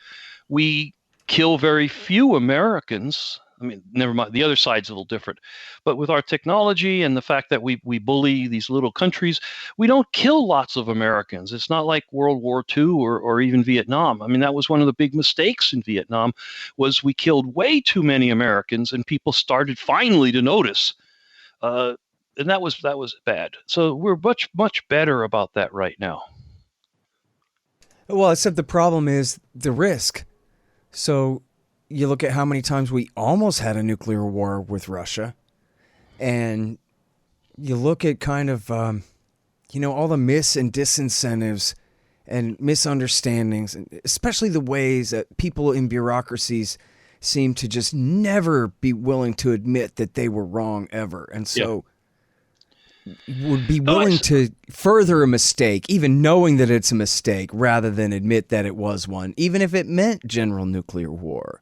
We kill very few Americans. I mean, never mind, the other side's a little different. But with our technology and the fact that we bully these little countries, we don't kill lots of Americans. It's not like World War II or even Vietnam. I mean, that was one of the big mistakes in Vietnam, was we killed way too many Americans, and people started finally to notice. And that was bad. So we're much better about that right now. Well, except the problem is the risk. So you look at how many times we almost had a nuclear war with Russia, and you look at kind of, all the mis and disincentives and misunderstandings, and especially the ways that people in bureaucracies seem to just never be willing to admit that they were wrong ever. And so would be willing to further a mistake, even knowing that it's a mistake, rather than admit that it was one, even if it meant general nuclear war.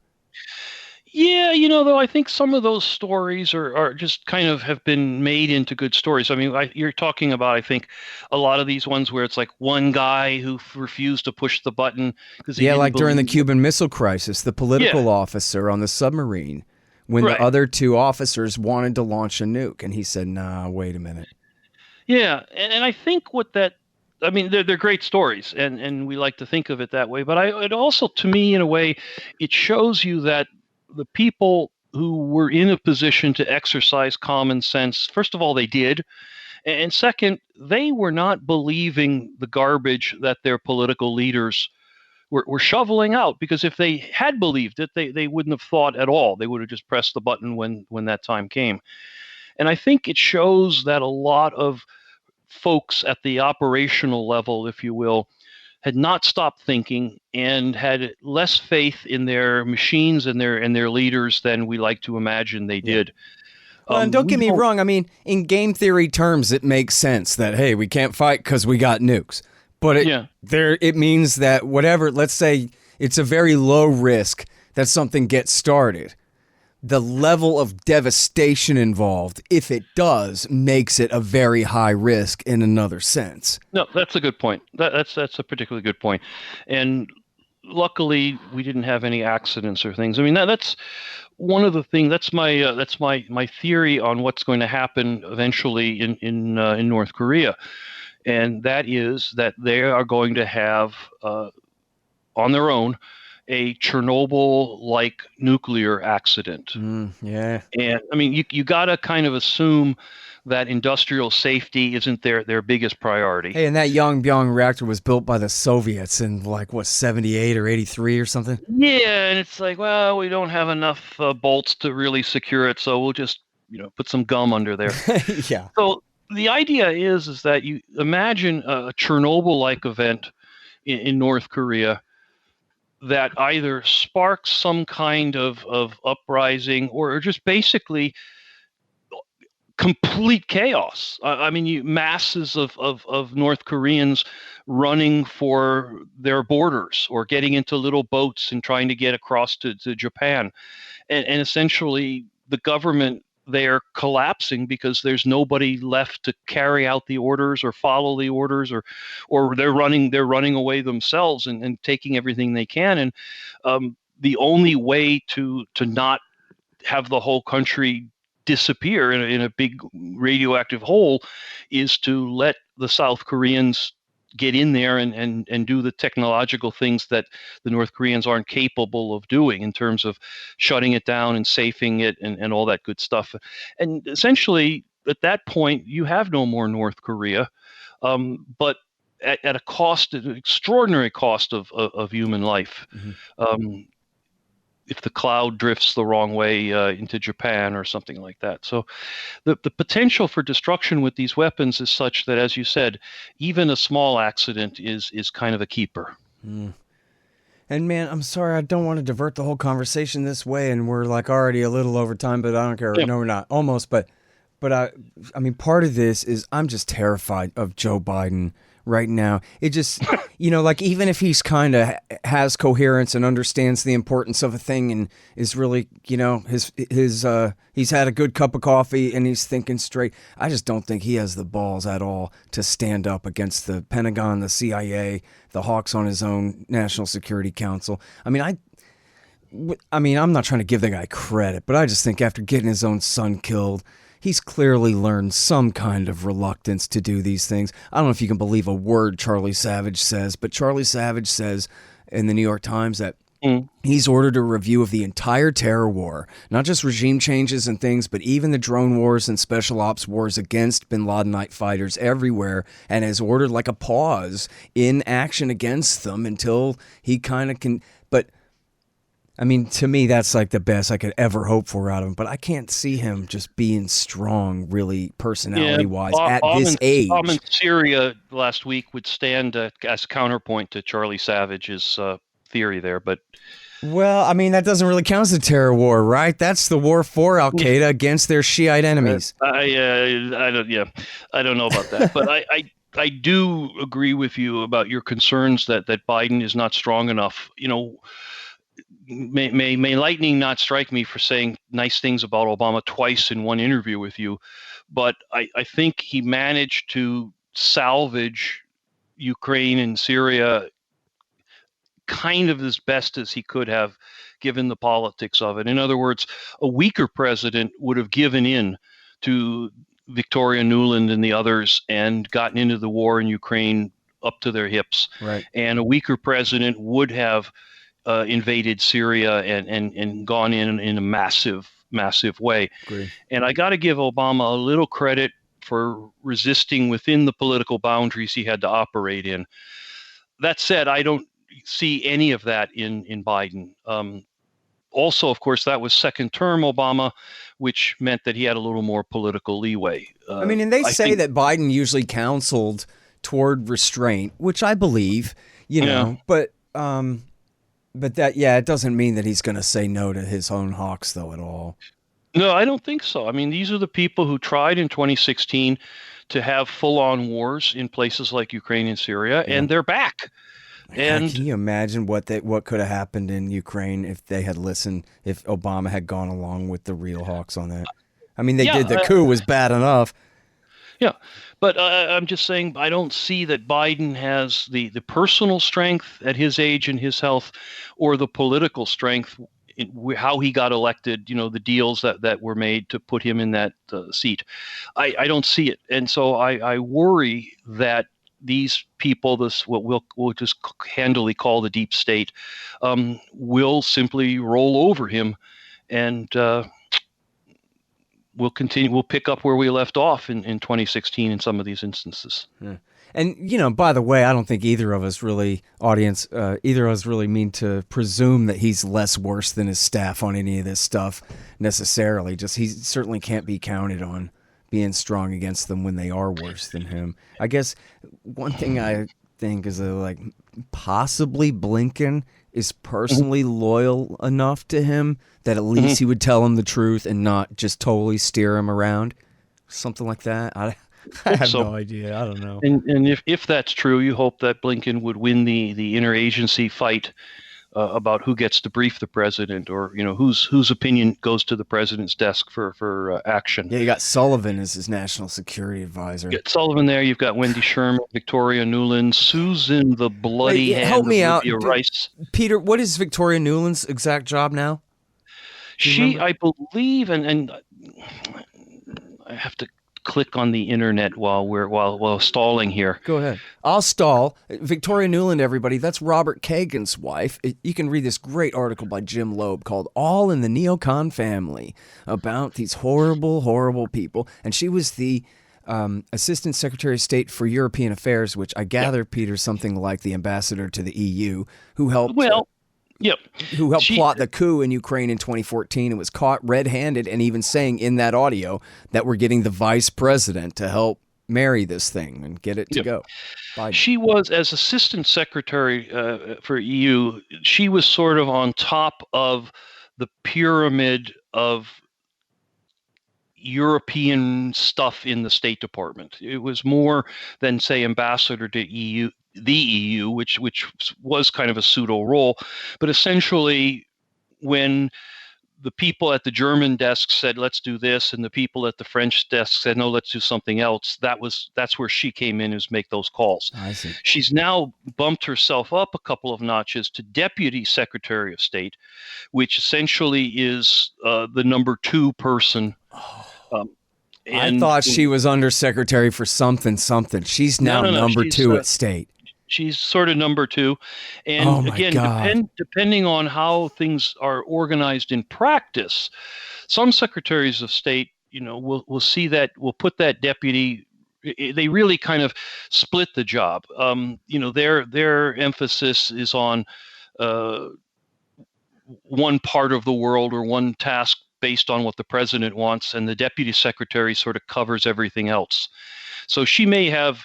Yeah, though I think some of those stories are just kind of have been made into good stories. I mean, you're talking about, I think, a lot of these ones where it's like one guy who refused to push the button because he didn't like during the believe Cuban Missile Crisis, the political officer on the submarine, when the other two officers wanted to launch a nuke, and he said, "Nah, wait a minute." Yeah, and I think I mean, they're great stories, and we like to think of it that way. But it also, to me, in a way, it shows you that the people who were in a position to exercise common sense, first of all, they did. And second, they were not believing the garbage that their political leaders were shoveling out. Because if they had believed it, they wouldn't have thought at all. They would have just pressed the button when that time came. And I think it shows that a lot of folks at the operational level, if you will, had not stopped thinking and had less faith in their machines and their leaders than we like to imagine they did. Well, and don't get me wrong. I mean, in game theory terms, it makes sense that, hey, we can't fight because we got nukes. But it means that whatever, let's say it's a very low risk that something gets started. The level of devastation involved, if it does, makes it a very high risk in another sense. No, that's a good point. That's a particularly good point. And luckily, we didn't have any accidents or things. I mean, that's one of the things. That's my theory on what's going to happen eventually in North Korea, and that is that they are going to have on their own a Chernobyl-like nuclear accident. Yeah. And I mean, you got to kind of assume that industrial safety isn't their biggest priority. Hey, and that Yongbyon reactor was built by the Soviets in 78 or 83 or something? Yeah, and it's like, well, we don't have enough bolts to really secure it, so we'll just, put some gum under there. Yeah. So the idea is that you imagine a Chernobyl-like event in North Korea. that either sparks some kind of uprising or just basically complete chaos. I mean, masses of North Koreans running for their borders or getting into little boats and trying to get across to Japan. And essentially the government there collapsing because there's nobody left to carry out the orders or follow the orders, or they're running away themselves and taking everything they can. And the only way to not have the whole country disappear in a big radioactive hole is to let the South Koreans get in there and do the technological things that the North Koreans aren't capable of doing in terms of shutting it down and safing it and all that good stuff. And essentially, at that point, you have no more North Korea, but at a cost, an extraordinary cost of human life. Mm-hmm. If the cloud drifts the wrong way into Japan or something like that. So the potential for destruction with these weapons is such that, as you said, even a small accident is kind of a keeper. Mm. And man, I'm sorry, I don't want to divert the whole conversation this way, and we're like already a little over time, but I don't care. Yeah. No, we're not. Almost, but I mean, part of this is I'm just terrified of Joe Biden right now. It just, like even if he's kind of has coherence and understands the importance of a thing and is really, he's had a good cup of coffee and he's thinking straight. I just don't think he has the balls at all to stand up against the Pentagon, the CIA, the hawks on his own National Security Council. I mean, I'm not trying to give the guy credit, but I just think after getting his own son killed, he's clearly learned some kind of reluctance to do these things. I don't know if you can believe a word Charlie Savage says, but Charlie Savage says in the New York Times that he's ordered a review of the entire terror war, not just regime changes and things, but even the drone wars and special ops wars against bin Ladenite fighters everywhere, and has ordered like a pause in action against them until he kind of can. But I mean, to me, that's like the best I could ever hope for out of him. But I can't see him just being strong, really, personality-wise, at this age. Bomb in Syria last week would stand as counterpoint to Charlie Savage's theory there. But well, I mean, that doesn't really count as a terror war, right? That's the war for Al Qaeda against their Shiite enemies. I don't know about that, but I do agree with you about your concerns that Biden is not strong enough. May lightning not strike me for saying nice things about Obama twice in one interview with you, but I think he managed to salvage Ukraine and Syria kind of as best as he could have, given the politics of it. In other words, a weaker president would have given in to Victoria Nuland and the others and gotten into the war in Ukraine up to their hips. Right. And a weaker president would have invaded Syria and gone in a massive way. Great. And I got to give Obama a little credit for resisting within the political boundaries he had to operate in. That said, I don't see any of that in Biden. Also, of course, that was second term Obama, which meant that he had a little more political leeway. I mean, and they say that Biden usually counseled toward restraint, which I believe, but that, it doesn't mean that he's going to say no to his own hawks, though, at all. No, I don't think so. I mean, these are the people who tried in 2016 to have full-on wars in places like Ukraine and Syria, and they're back. And can you imagine what could have happened in Ukraine if they had listened, if Obama had gone along with the real hawks on that? I mean, the coup was bad enough. Yeah, but I'm just saying I don't see that Biden has the personal strength at his age and his health, or the political strength in how he got elected, the deals that were made to put him in that seat. I don't see it. And so I worry that these people, what we'll just handily call the deep state, will simply roll over him, and we'll pick up where we left off in 2016 in some of these instances. Yeah. And, by the way, I don't think either of us really mean to presume that he's less worse than his staff on any of this stuff necessarily. Just he certainly can't be counted on being strong against them when they are worse than him. I guess one thing I think is possibly Blinken is personally loyal enough to him that at least he would tell him the truth and not just totally steer him around. Something like that. I have no idea. I don't know. And if that's true, you hope that Blinken would win the interagency fight about who gets to brief the president, or whose opinion goes to the president's desk for action. Yeah, you got Sullivan as his national security advisor. You got Sullivan there. You've got Wendy Sherman, Victoria Nuland, Susan the Bloody Hand. Help me out, Rice. Peter. What is Victoria Nuland's exact job now? She, I believe, and I have to click on the internet while stalling here. Go ahead. I'll stall. Victoria Nuland, everybody, that's Robert Kagan's wife. You can read this great article by Jim Loeb called All in the Neocon Family about these horrible, horrible people. And she was the Assistant Secretary of State for European Affairs, which I gather, Peter, something like the ambassador to the EU, who helped... Who helped plot the coup in Ukraine in 2014 and was caught red-handed, and even saying in that audio that we're getting the vice president to help marry this thing and get it to go. Biden. She was, as assistant secretary for EU, she was sort of on top of the pyramid of European stuff in the State Department. It was more than, say, ambassador to the EU, which was kind of a pseudo role, but essentially when the people at the German desk said let's do this, and the people at the French desk said no, let's do something else, that's where she came in, is make those calls. I see. She's now bumped herself up a couple of notches to Deputy Secretary of State, which essentially is the number 2 person. I thought she was undersecretary for something. She's now number 2 at State. She's sort of number 2. And again, depending on how things are organized in practice, some secretaries of state, will see that, will put that deputy, they really kind of split the job. Their emphasis is on one part of the world or one task based on what the president wants, and the deputy secretary sort of covers everything else. So she may have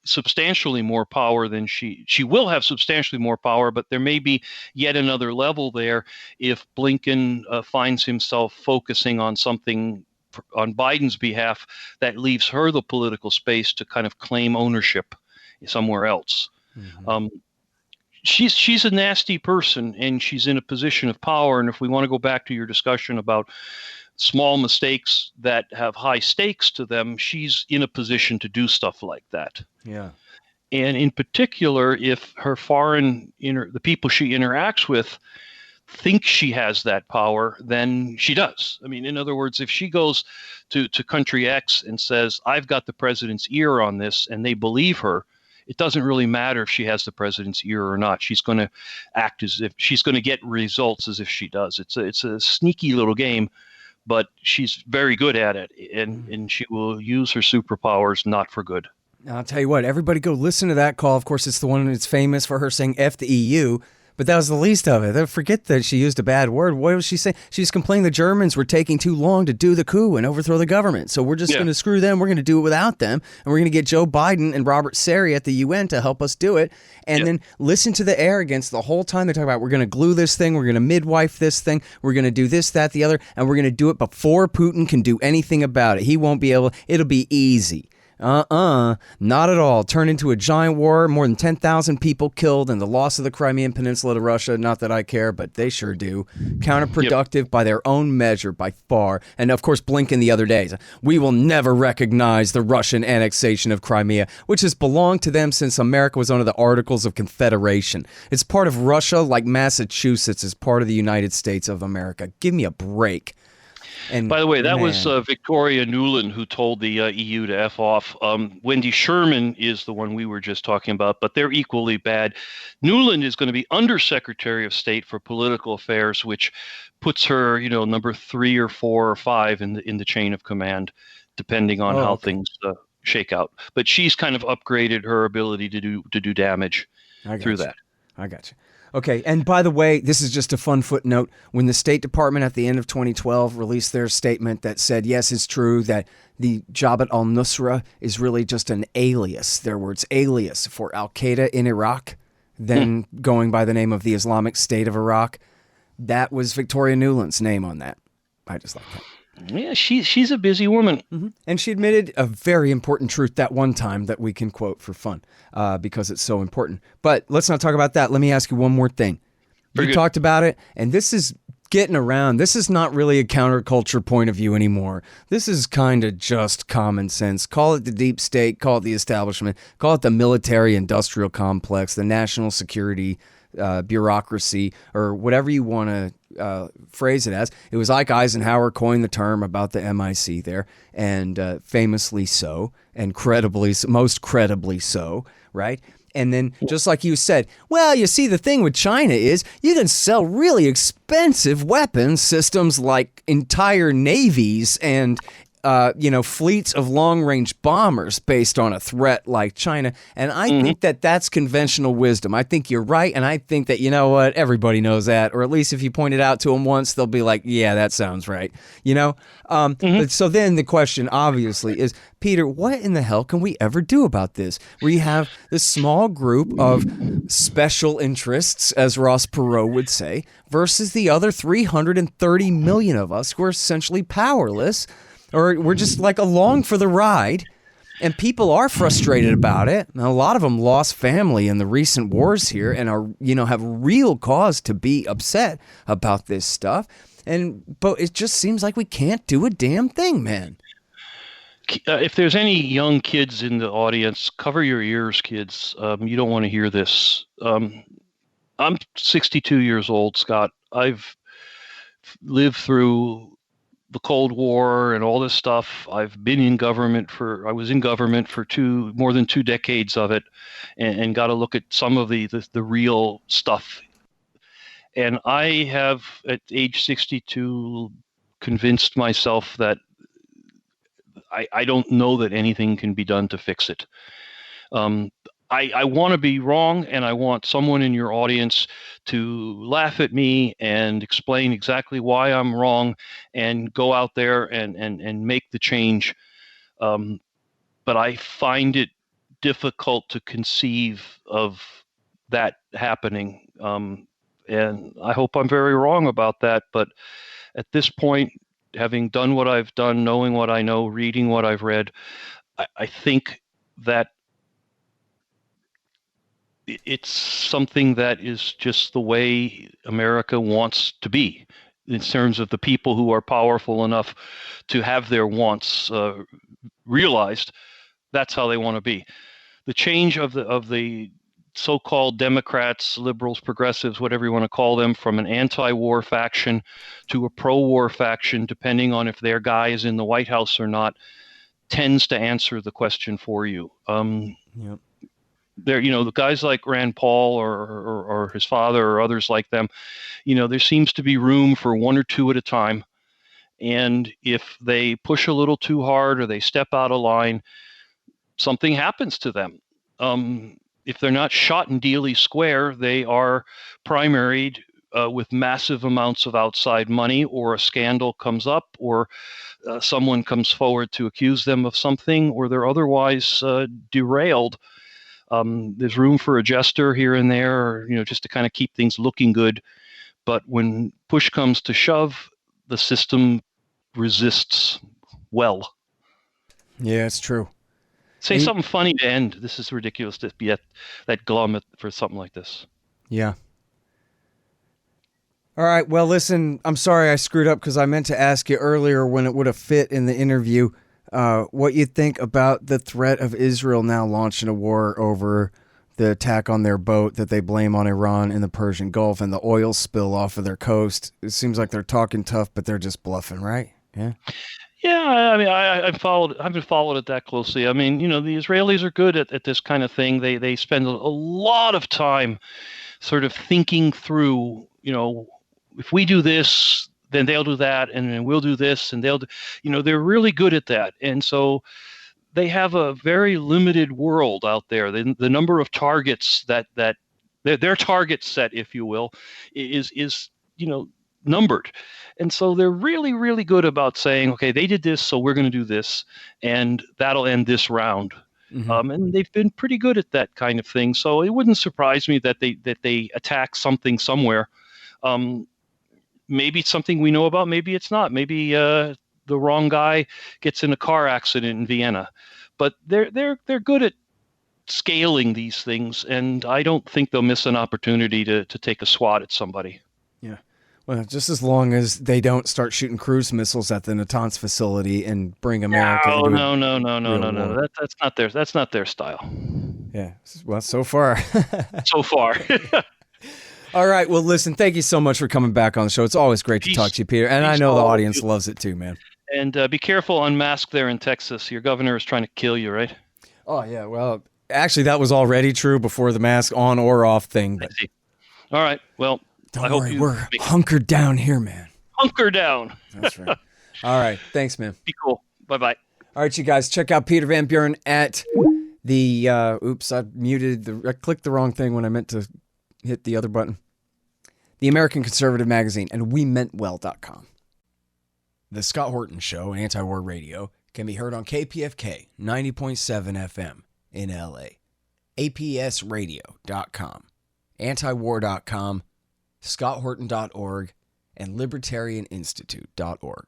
substantially more power than she will have substantially more power, but there may be yet another level there if Blinken finds himself focusing on something on Biden's behalf that leaves her the political space to kind of claim ownership somewhere else. Mm-hmm. She's a nasty person, and she's in a position of power. And if we want to go back to your discussion about small mistakes that have high stakes to them, she's in a position to do stuff like that. Yeah. And in particular, if her the people she interacts with think she has that power, then she does. I mean, in other words, if she goes to country X and says, I've got the president's ear on this, and they believe her, it doesn't really matter if she has the president's ear or not. She's going to act as if she's going to get results as if she does. It's a sneaky little game, but she's very good at it, and she will use her superpowers not for good. I'll tell you what, everybody go listen to that call. Of course, it's the one that's famous for her saying F the EU, but that was the least of it. Forget that she used a bad word. What was she saying? She was complaining the Germans were taking too long to do the coup and overthrow the government. So we're just going to screw them. We're going to do it without them. And we're going to get Joe Biden and Robert Sari at the UN to help us do it. And then listen to the arrogance the whole time they talk about, we're going to glue this thing. We're going to midwife this thing. We're going to do this, that, the other. And we're going to do it before Putin can do anything about it. He won't be able. It'll be easy. Not at all. Turned into a giant war, more than 10,000 people killed, and the loss of the Crimean Peninsula to Russia. Not that I care, but they sure do. Counterproductive by their own measure, by far. And of course, Blinken the other day, we will never recognize the Russian annexation of Crimea, which has belonged to them since America was under the Articles of Confederation. It's part of Russia, like Massachusetts is part of the United States of America. Give me a break. And by the way, that was Victoria Nuland who told the EU to F off. Wendy Sherman is the one we were just talking about, but they're equally bad. Nuland is going to be Undersecretary of State for Political Affairs, which puts her, number 3 or 4 or 5 in the chain of command, depending on how things shake out. But she's kind of upgraded her ability to do damage through that. I got you. Okay, and by the way, this is just a fun footnote. When the State Department at the end of 2012 released their statement that said, yes, it's true that the Jabhat al-Nusra is really just an alias, their words, alias for al-Qaeda in Iraq. then going by the name of the Islamic State of Iraq. That was Victoria Nuland's name on that. I just like that. Yeah, she's a busy woman. Mm-hmm. And she admitted a very important truth that one time that we can quote for fun because it's so important. But let's not talk about that. Let me ask you one more thing. You talked about it, and this is getting around. This is not really a counterculture point of view anymore. This is kind of just common sense. Call it the deep state, call it the establishment, call it the military-industrial complex, the national security bureaucracy, or whatever you want to phrase it as. It was like Eisenhower coined the term about the MIC there, and famously so, and most credibly so, right? And then, just like you said, well, you see, the thing with China is you can sell really expensive weapons systems like entire navies and fleets of long-range bombers based on a threat like China. And I think that that's conventional wisdom. I think you're right, and I think that, you know what, everybody knows that, or at least if you point it out to them once, they'll be like, yeah, that sounds right, But so then the question, obviously, is, Peter, what in the hell can we ever do about this? We have this small group of special interests, as Ross Perot would say, versus the other 330 million of us who are essentially powerless, or we're just like along for the ride, and people are frustrated about it. And a lot of them lost family in the recent wars here and are, have real cause to be upset about this stuff. But it just seems like we can't do a damn thing, man. If there's any young kids in the audience, cover your ears, kids. You don't want to hear this. I'm 62 years old, Scott. I've lived through the Cold War and all this stuff. I've been in government I was in government for more than 2 decades of it, and got to look at some of the real stuff. And I have, at age 62, convinced myself that I don't know that anything can be done to fix it. I want to be wrong, and I want someone in your audience to laugh at me and explain exactly why I'm wrong and go out there and make the change. But I find it difficult to conceive of that happening. And I hope I'm very wrong about that. But at this point, having done what I've done, knowing what I know, reading what I've read, I think that it's something that is just the way America wants to be, in terms of the people who are powerful enough to have their wants realized. That's how they want to be. The change of the so-called Democrats, liberals, progressives, whatever you want to call them, from an anti-war faction to a pro-war faction, depending on if their guy is in the White House or not, tends to answer the question for you. Yep. There, the guys like Rand Paul or his father or others like them, there seems to be room for one or two at a time. And if they push a little too hard or they step out of line, something happens to them. If they're not shot in Dealey Square, they are primaried with massive amounts of outside money, or a scandal comes up, or someone comes forward to accuse them of something, or they're otherwise derailed. There's room for a jester here and there, just to kind of keep things looking good. But when push comes to shove, the system resists well. Yeah, it's true. Say something funny to end. This is ridiculous to be that glum for something like this. Yeah. All right. Well, listen, I'm sorry I screwed up because I meant to ask you earlier when it would have fit in the interview what you think about the threat of Israel now launching a war over the attack on their boat that they blame on Iran in the Persian Gulf and the oil spill off of their coast. It seems like they're talking tough, but they're just bluffing, right? Yeah. Yeah, I mean, I haven't followed it that closely. I mean, the Israelis are good at this kind of thing. They spend a lot of time sort of thinking through, if we do this, then they'll do that, and then we'll do this, and they'll do, they're really good at that. And so they have a very limited world out there. The number of targets that their target set, if you will, is numbered. And so they're really, really good about saying, okay, they did this, so we're going to do this, and that'll end this round. And they've been pretty good at that kind of thing. So it wouldn't surprise me that they attack something somewhere. Maybe it's something we know about. Maybe it's not. Maybe the wrong guy gets in a car accident in Vienna. But they're good at scaling these things, and I don't think they'll miss an opportunity to take a swat at somebody. Yeah. Well, just as long as they don't start shooting cruise missiles at the Natanz facility and bring America into No. That's not their style. Yeah. Well, so far. So far. All right. Well, listen, thank you so much for coming back on the show. It's always great to talk to you, Peter. And I know the audience loves it too, man. And be careful unmasked there in Texas. Your governor is trying to kill you, right? Oh, yeah. Well, actually, that was already true before the mask on or off thing. But... All right. Well, don't worry. We're hunkered down here, man. Hunker down. That's right. All right. Thanks, man. Be cool. Bye-bye. All right, you guys. Check out Peter Van Buren at the... oops, I clicked the wrong thing when I meant to hit the other button. The American Conservative Magazine and WeMeantWell.com. The Scott Horton Show, Anti-War Radio, can be heard on KPFK 90.7 FM in LA, APSradio.com, antiwar.com, scotthorton.org, and libertarianinstitute.org.